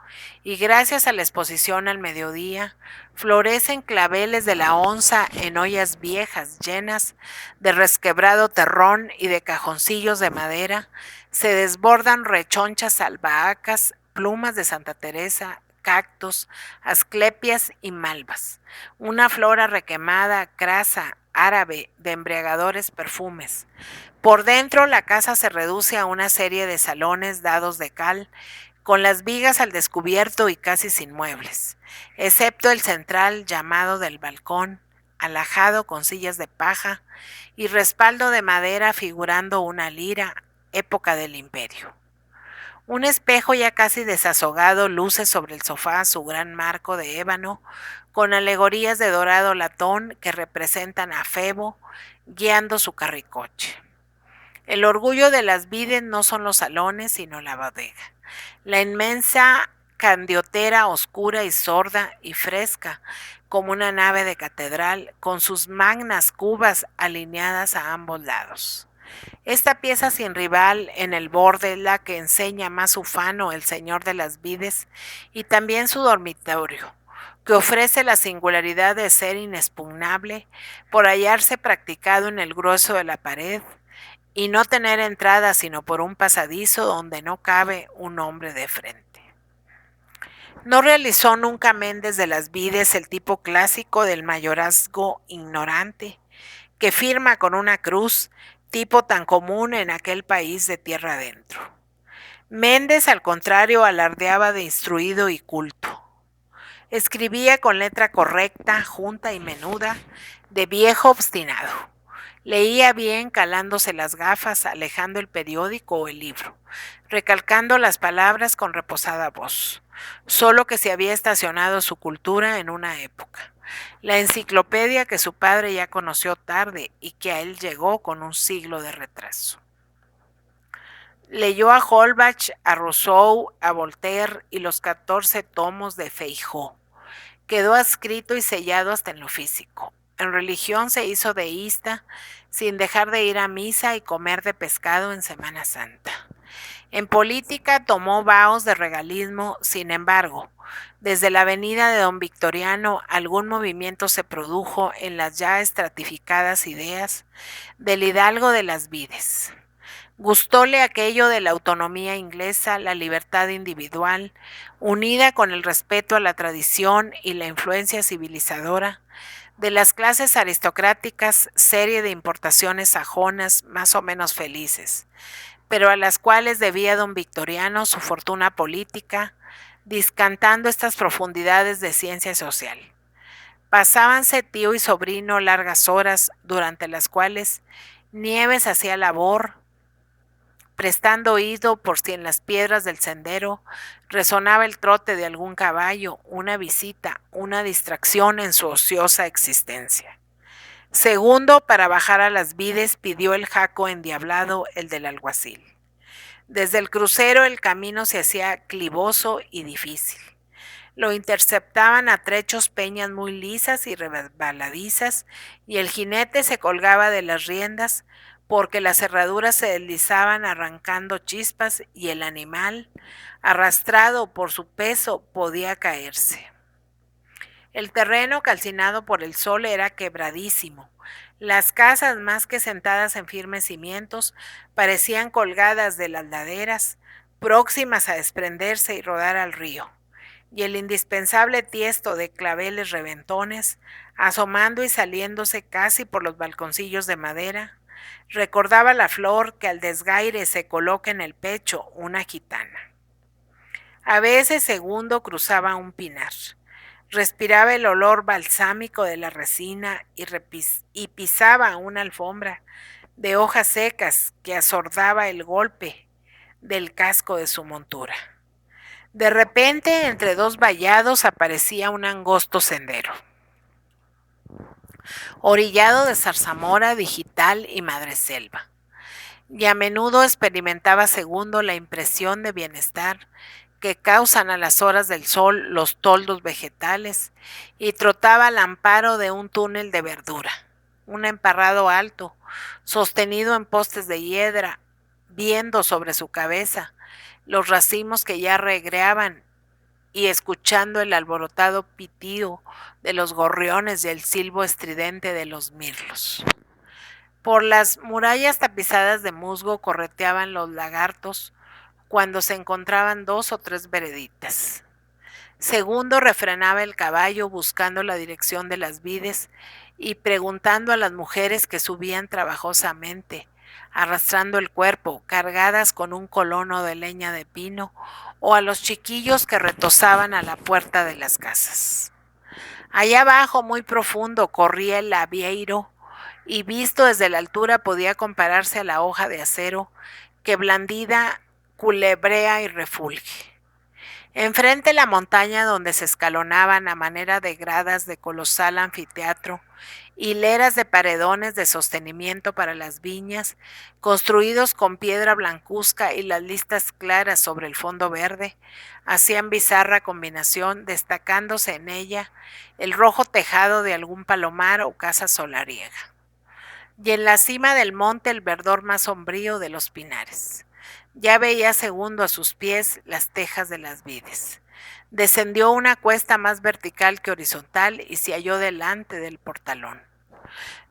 y gracias a la exposición al mediodía florecen claveles de la onza en ollas viejas llenas de resquebrado terrón y de cajoncillos de madera, se desbordan rechonchas albahacas, plumas de Santa Teresa, cactus, asclepias y malvas, una flora requemada, crasa, árabe, de embriagadores perfumes. Por dentro la casa se reduce a una serie de salones dados de cal, con las vigas al descubierto y casi sin muebles, excepto el central llamado del balcón, alhajado con sillas de paja y respaldo de madera figurando una lira, época del imperio. Un espejo ya casi desazogado luce sobre el sofá su gran marco de ébano, con alegorías de dorado latón que representan a Febo guiando su carricoche. El orgullo de las vides no son los salones, sino la bodega. La inmensa candiotera oscura y sorda y fresca, como una nave de catedral, con sus magnas cubas alineadas a ambos lados. Esta pieza sin rival en el borde es la que enseña más ufano el señor de las vides y también su dormitorio, que ofrece la singularidad de ser inexpugnable por hallarse practicado en el grueso de la pared y no tener entrada sino por un pasadizo donde no cabe un hombre de frente. No realizó nunca Méndez de las Vides el tipo clásico del mayorazgo ignorante, que firma con una cruz, tipo tan común en aquel país de tierra adentro. Méndez, al contrario, alardeaba de instruido y culto. Escribía con letra correcta, junta y menuda, de viejo obstinado. Leía bien calándose las gafas, alejando el periódico o el libro, recalcando las palabras con reposada voz, solo que se había estacionado su cultura en una época, la enciclopedia que su padre ya conoció tarde y que a él llegó con un siglo de retraso. Leyó a Holbach, a Rousseau, a Voltaire y los 14 tomos de Feijó. Quedó adscrito y sellado hasta en lo físico. En religión se hizo deísta, sin dejar de ir a misa y comer de pescado en Semana Santa. En política tomó vaos de regalismo, sin embargo, desde la venida de don Victoriano algún movimiento se produjo en las ya estratificadas ideas del hidalgo de las vides. Gustóle aquello de la autonomía inglesa, la libertad individual, unida con el respeto a la tradición y la influencia civilizadora de las clases aristocráticas, serie de importaciones sajonas más o menos felices, pero a las cuales debía don Victoriano su fortuna política, discantando estas profundidades de ciencia social. Pasábanse tío y sobrino largas horas, durante las cuales Nieves hacía labor, prestando oído por si en las piedras del sendero resonaba el trote de algún caballo, una visita, una distracción en su ociosa existencia. Segundo, para bajar a las vides, pidió el jaco endiablado, el del alguacil. Desde el crucero el camino se hacía clivoso y difícil. Lo interceptaban a trechos peñas muy lisas y resbaladizas, y el jinete se colgaba de las riendas porque las cerraduras se deslizaban arrancando chispas y el animal, arrastrado por su peso, podía caerse. El terreno, calcinado por el sol, era quebradísimo. Las casas, más que sentadas en firmes cimientos, parecían colgadas de las laderas, próximas a desprenderse y rodar al río. Y el indispensable tiesto de claveles reventones, asomando y saliéndose casi por los balconcillos de madera, recordaba la flor que al desgaire se coloca en el pecho una gitana. A veces Segundo cruzaba un pinar. Respiraba el olor balsámico de la resina y pisaba una alfombra de hojas secas que asordaba el golpe del casco de su montura. De repente, entre dos vallados aparecía un angosto sendero, orillado de zarzamora, digital y madreselva. Y a menudo experimentaba Segundo la impresión de bienestar que causan a las horas del sol los toldos vegetales, y trotaba al amparo de un túnel de verdura, un emparrado alto, sostenido en postes de hiedra, viendo sobre su cabeza los racimos que ya regreaban y escuchando el alborotado pitido de los gorriones y el silbo estridente de los mirlos. Por las murallas tapizadas de musgo correteaban los lagartos cuando se encontraban dos o tres vereditas. Segundo refrenaba el caballo buscando la dirección de las vides y preguntando a las mujeres que subían trabajosamente, arrastrando el cuerpo, cargadas con un colono de leña de pino, o a los chiquillos que retozaban a la puerta de las casas. Allá abajo, muy profundo, corría el Avieiro, y visto desde la altura podía compararse a la hoja de acero que blandida culebrea y refulge. Enfrente la montaña donde se escalonaban a manera de gradas de colosal anfiteatro, hileras de paredones de sostenimiento para las viñas, construidos con piedra blancuzca y las listas claras sobre el fondo verde, hacían bizarra combinación, destacándose en ella el rojo tejado de algún palomar o casa solariega. Y en la cima del monte el verdor más sombrío de los pinares. Ya veía Segundo a sus pies las tejas de las vides. Descendió una cuesta más vertical que horizontal y se halló delante del portalón.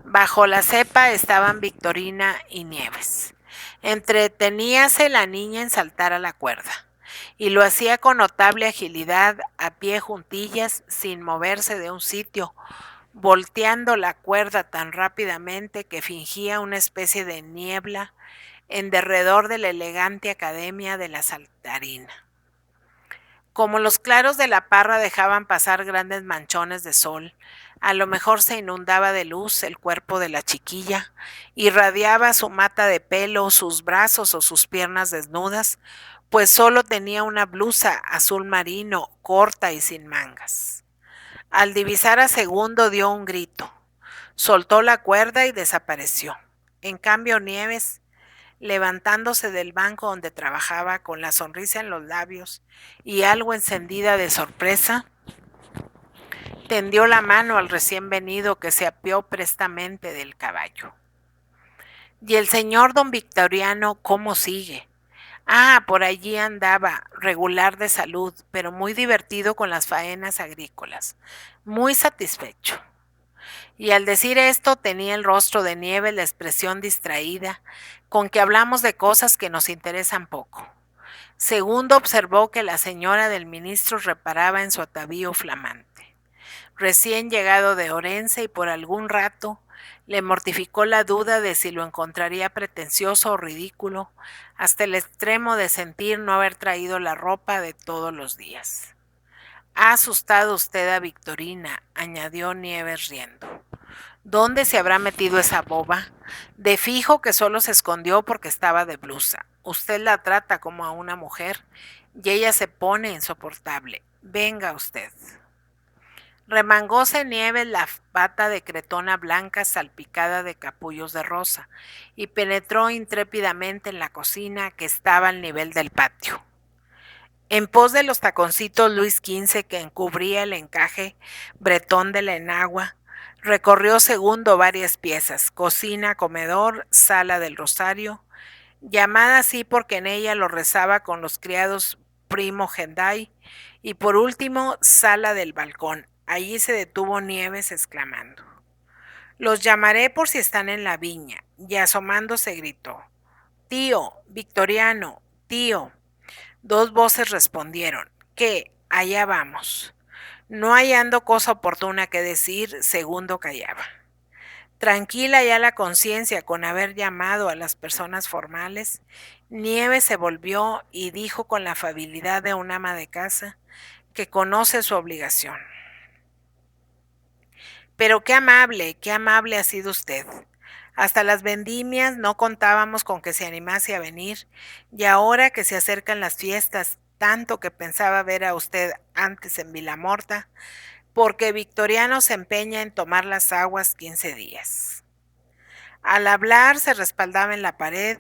Bajo la cepa estaban Victorina y Nieves. Entreteníase la niña en saltar a la cuerda, y lo hacía con notable agilidad, a pie juntillas, sin moverse de un sitio, volteando la cuerda tan rápidamente que fingía una especie de niebla en derredor de la elegante academia de la saltarina. Como los claros de la parra dejaban pasar grandes manchones de sol, a lo mejor se inundaba de luz el cuerpo de la chiquilla, irradiaba su mata de pelo, sus brazos o sus piernas desnudas, pues solo tenía una blusa azul marino, corta y sin mangas. Al divisar a Segundo dio un grito, soltó la cuerda y desapareció. En cambio Nieves, levantándose del banco donde trabajaba con la sonrisa en los labios y algo encendida de sorpresa, tendió la mano al recién venido, que se apeó prestamente del caballo. ¿Y el señor don Victoriano cómo sigue? Ah, por allí andaba, regular de salud, pero muy divertido con las faenas agrícolas, muy satisfecho. Y al decir esto tenía el rostro de Nieves la expresión distraída, con que hablamos de cosas que nos interesan poco. Segundo observó que la señora del ministro reparaba en su atavío flamante. Recién llegado de Orense y por algún rato le mortificó la duda de si lo encontraría pretencioso o ridículo, hasta el extremo de sentir no haber traído la ropa de todos los días. Ha asustado usted a Victorina, añadió Nieves riendo. ¿Dónde se habrá metido esa boba? De fijo que solo se escondió porque estaba de blusa. Usted la trata como a una mujer y ella se pone insoportable. Venga usted. Remangóse Nieves la bata de cretona blanca salpicada de capullos de rosa y penetró intrépidamente en la cocina que estaba al nivel del patio. En pos de los taconcitos Luis XV que encubría el encaje bretón de la enagua, recorrió segundo varias piezas, cocina, comedor, sala del Rosario, llamada así porque en ella lo rezaba con los criados primo Genday, y por último, sala del balcón. Allí se detuvo Nieves exclamando: «Los llamaré por si están en la viña», y asomándose gritó: «Tío, Victoriano, tío». Dos voces respondieron: «¿Qué? Allá vamos». No hallando cosa oportuna que decir, Segundo callaba. Tranquila ya la conciencia con haber llamado a las personas formales, Nieves se volvió y dijo con la afabilidad de un ama de casa que conoce su obligación: «Pero qué amable ha sido usted. Hasta las vendimias no contábamos con que se animase a venir, y ahora que se acercan las fiestas, tanto que pensaba ver a usted antes en Vilamorta, porque Victoriano se empeña en tomar las aguas 15 días». Al hablar se respaldaba en la pared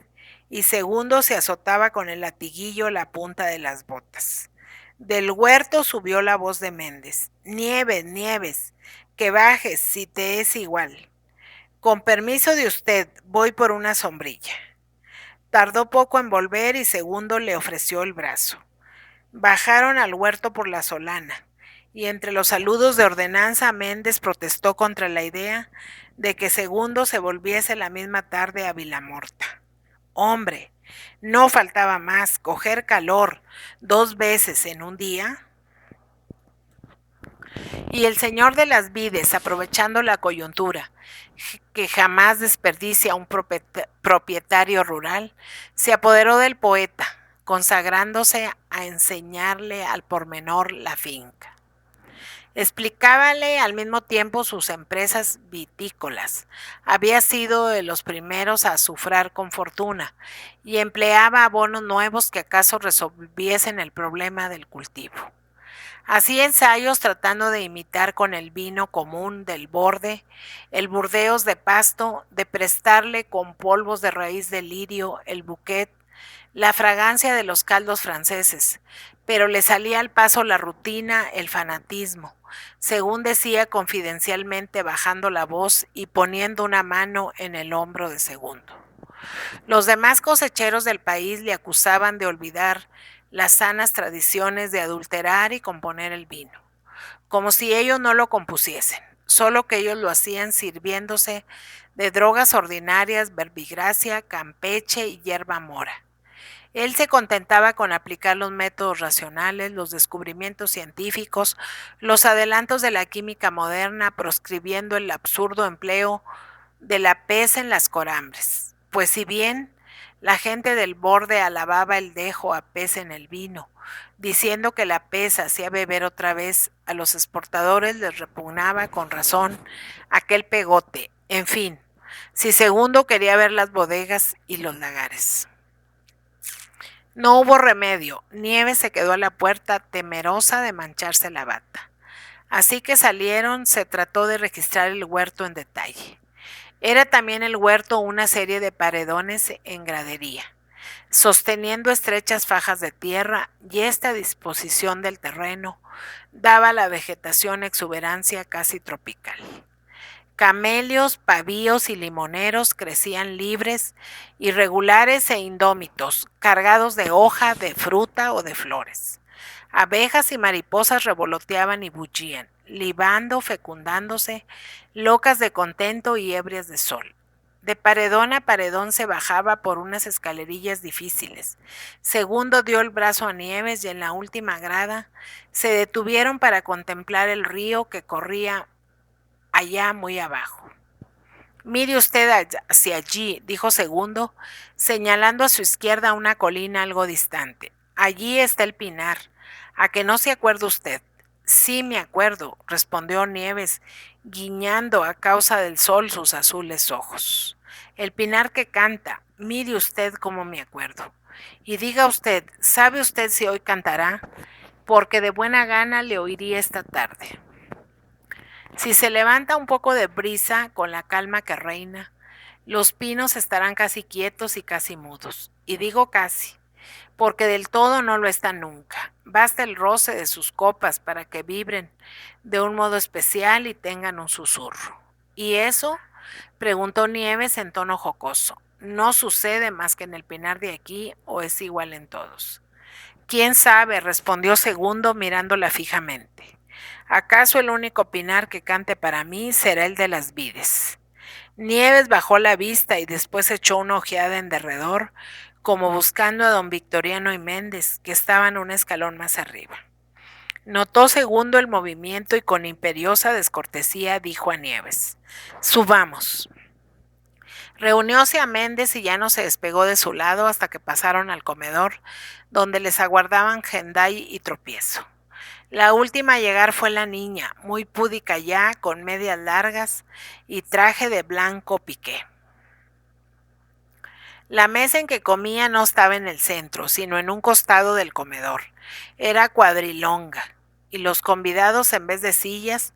y Segundo se azotaba con el latiguillo la punta de las botas. Del huerto subió la voz de Méndez: «Nieves, Nieves, que bajes si te es igual. Con permiso de usted, voy por una sombrilla». Tardó poco en volver y Segundo le ofreció el brazo. Bajaron al huerto por la solana, y entre los saludos de ordenanza Méndez protestó contra la idea de que Segundo se volviese la misma tarde a Vilamorta. Hombre, no faltaba más, coger calor 2 veces en un día. Y el señor de las vides, aprovechando la coyuntura, que jamás desperdicia un propietario rural, se apoderó del poeta, consagrándose a enseñarle al pormenor la finca. Explicábale al mismo tiempo sus empresas vitícolas. Había sido de los primeros a sufrar con fortuna y empleaba abonos nuevos que acaso resolviesen el problema del cultivo. Hacía ensayos tratando de imitar con el vino común del borde el Burdeos de Pasto, de prestarle con polvos de raíz de lirio el bouquet, la fragancia de los caldos franceses, pero le salía al paso la rutina, el fanatismo, según decía confidencialmente bajando la voz y poniendo una mano en el hombro de Segundo. Los demás cosecheros del país le acusaban de olvidar las sanas tradiciones de adulterar y componer el vino, como si ellos no lo compusiesen, solo que ellos lo hacían sirviéndose de drogas ordinarias, verbigracia, campeche y hierba mora. Él se contentaba con aplicar los métodos racionales, los descubrimientos científicos, los adelantos de la química moderna, proscribiendo el absurdo empleo de la pez en las corambres. Pues si bien la gente del borde alababa el dejo a pez en el vino, diciendo que la pez hacía beber otra vez, a los exportadores les repugnaba con razón aquel pegote. En fin, si Segundo quería ver las bodegas y los lagares. No hubo remedio. Nieves se quedó a la puerta, temerosa de mancharse la bata. Así que salieron, se trató de registrar el huerto en detalle. Era también el huerto una serie de paredones en gradería, sosteniendo estrechas fajas de tierra, y esta disposición del terreno daba a la vegetación exuberancia casi tropical. Camelios, pavíos y limoneros crecían libres, irregulares e indómitos, cargados de hoja, de fruta o de flores. Abejas y mariposas revoloteaban y bullían, libando, fecundándose, locas de contento y ebrias de sol. De paredón a paredón se bajaba por unas escalerillas difíciles. Segundo dio el brazo a Nieves y en la última grada se detuvieron para contemplar el río que corría allá muy abajo. Mire usted hacia allí, dijo Segundo, señalando a su izquierda una colina algo distante. Allí está el pinar. ¿A que no se acuerda usted? Sí, me acuerdo, respondió Nieves, guiñando a causa del sol sus azules ojos. El pinar que canta, mire usted cómo me acuerdo. Y diga usted, ¿sabe usted si hoy cantará? Porque de buena gana le oiría esta tarde. Si se levanta un poco de brisa con la calma que reina, los pinos estarán casi quietos y casi mudos. Y digo casi, porque del todo no lo están nunca. Basta el roce de sus copas para que vibren de un modo especial y tengan un susurro. ¿Y eso? Preguntó Nieves en tono jocoso. ¿No sucede más que en el pinar de aquí o es igual en todos? ¿Quién sabe? Respondió Segundo mirándola fijamente. ¿Acaso el único pinar que cante para mí será el de las vides? Nieves bajó la vista y después echó una ojeada en derredor, como buscando a don Victoriano y Méndez, que estaban un escalón más arriba. Notó Segundo el movimiento y con imperiosa descortesía dijo a Nieves: «Subamos». Reunióse a Méndez y ya no se despegó de su lado hasta que pasaron al comedor, donde les aguardaban Genday y Tropiezo. La última a llegar fue la niña, muy púdica ya, con medias largas y traje de blanco piqué. La mesa en que comía no estaba en el centro, sino en un costado del comedor. Era cuadrilonga, y los convidados, en vez de sillas,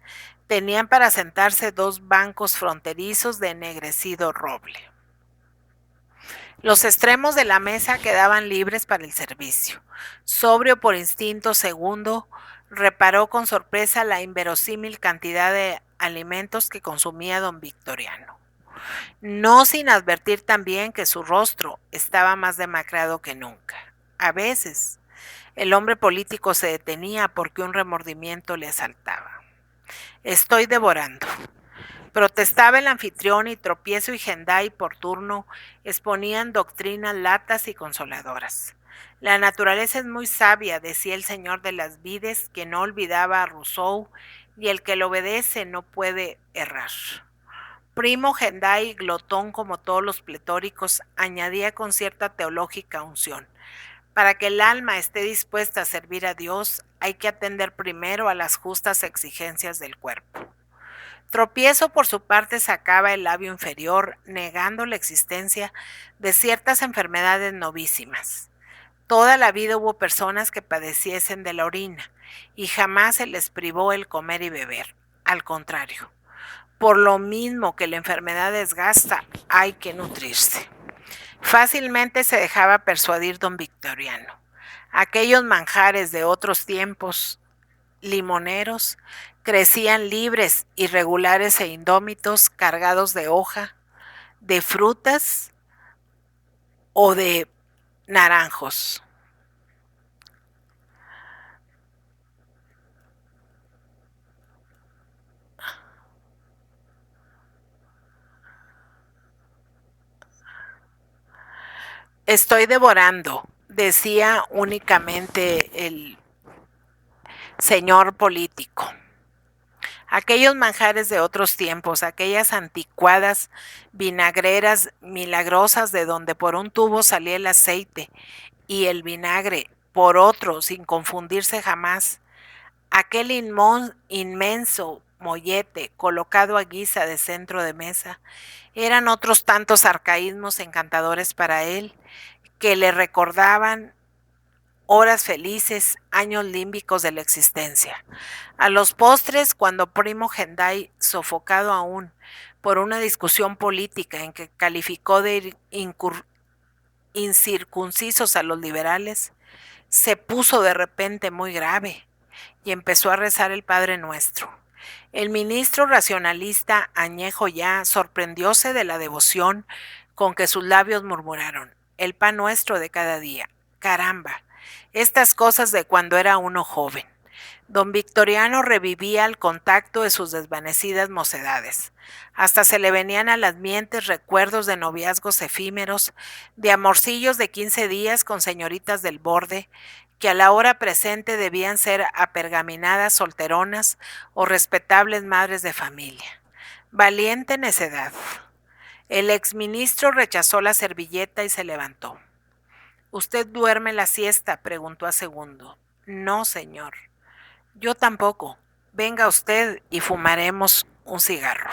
tenían para sentarse dos bancos fronterizos de ennegrecido roble. Los extremos de la mesa quedaban libres para el servicio. Sobrio por instinto, Segundo reparó con sorpresa la inverosímil cantidad de alimentos que consumía don Victoriano. No sin advertir también que su rostro estaba más demacrado que nunca. A veces, el hombre político se detenía porque un remordimiento le asaltaba. «Estoy devorando», protestaba el anfitrión, y Tropiezo y Genday por turno exponían doctrinas latas y consoladoras. La naturaleza es muy sabia, decía el señor de las vides, que no olvidaba a Rousseau, y el que le obedece no puede errar. Primo Genday, glotón como todos los pletóricos, añadía con cierta teológica unción: para que el alma esté dispuesta a servir a Dios, hay que atender primero a las justas exigencias del cuerpo. Tropiezo, por su parte, sacaba el labio inferior, negando la existencia de ciertas enfermedades novísimas. Toda la vida hubo personas que padeciesen de la orina, y jamás se les privó el comer y beber. Al contrario, por lo mismo que la enfermedad desgasta, hay que nutrirse. Fácilmente se dejaba persuadir don Victoriano. Aquellos manjares de otros tiempos limoneros crecían libres, irregulares e indómitos, cargados de hoja, de frutas o de naranjos. Estoy devorando, decía únicamente el señor político. Aquellos manjares de otros tiempos, aquellas anticuadas vinagreras milagrosas de donde por un tubo salía el aceite y el vinagre por otro sin confundirse jamás, aquel inmenso mollete colocado a guisa de centro de mesa, eran otros tantos arcaísmos encantadores para él, que le recordaban horas felices, años límbicos de la existencia. A los postres, cuando Primo Genday, sofocado aún por una discusión política en que calificó de incircuncisos a los liberales, se puso de repente muy grave y empezó a rezar el Padre Nuestro. El ministro racionalista, añejo ya, sorprendióse de la devoción con que sus labios murmuraron: el pan nuestro de cada día. Caramba, Estas cosas de cuando era uno joven. Don Victoriano revivía al contacto de sus desvanecidas mocedades. Hasta se le venían a las mientes recuerdos de noviazgos efímeros, de amorcillos de 15 días con señoritas del borde, que a la hora presente debían ser apergaminadas solteronas o respetables madres de familia. Valiente necedad. El exministro rechazó la servilleta y se levantó. ¿Usted duerme la siesta?, preguntó a Segundo. No, señor. Yo tampoco. Venga usted y fumaremos un cigarro.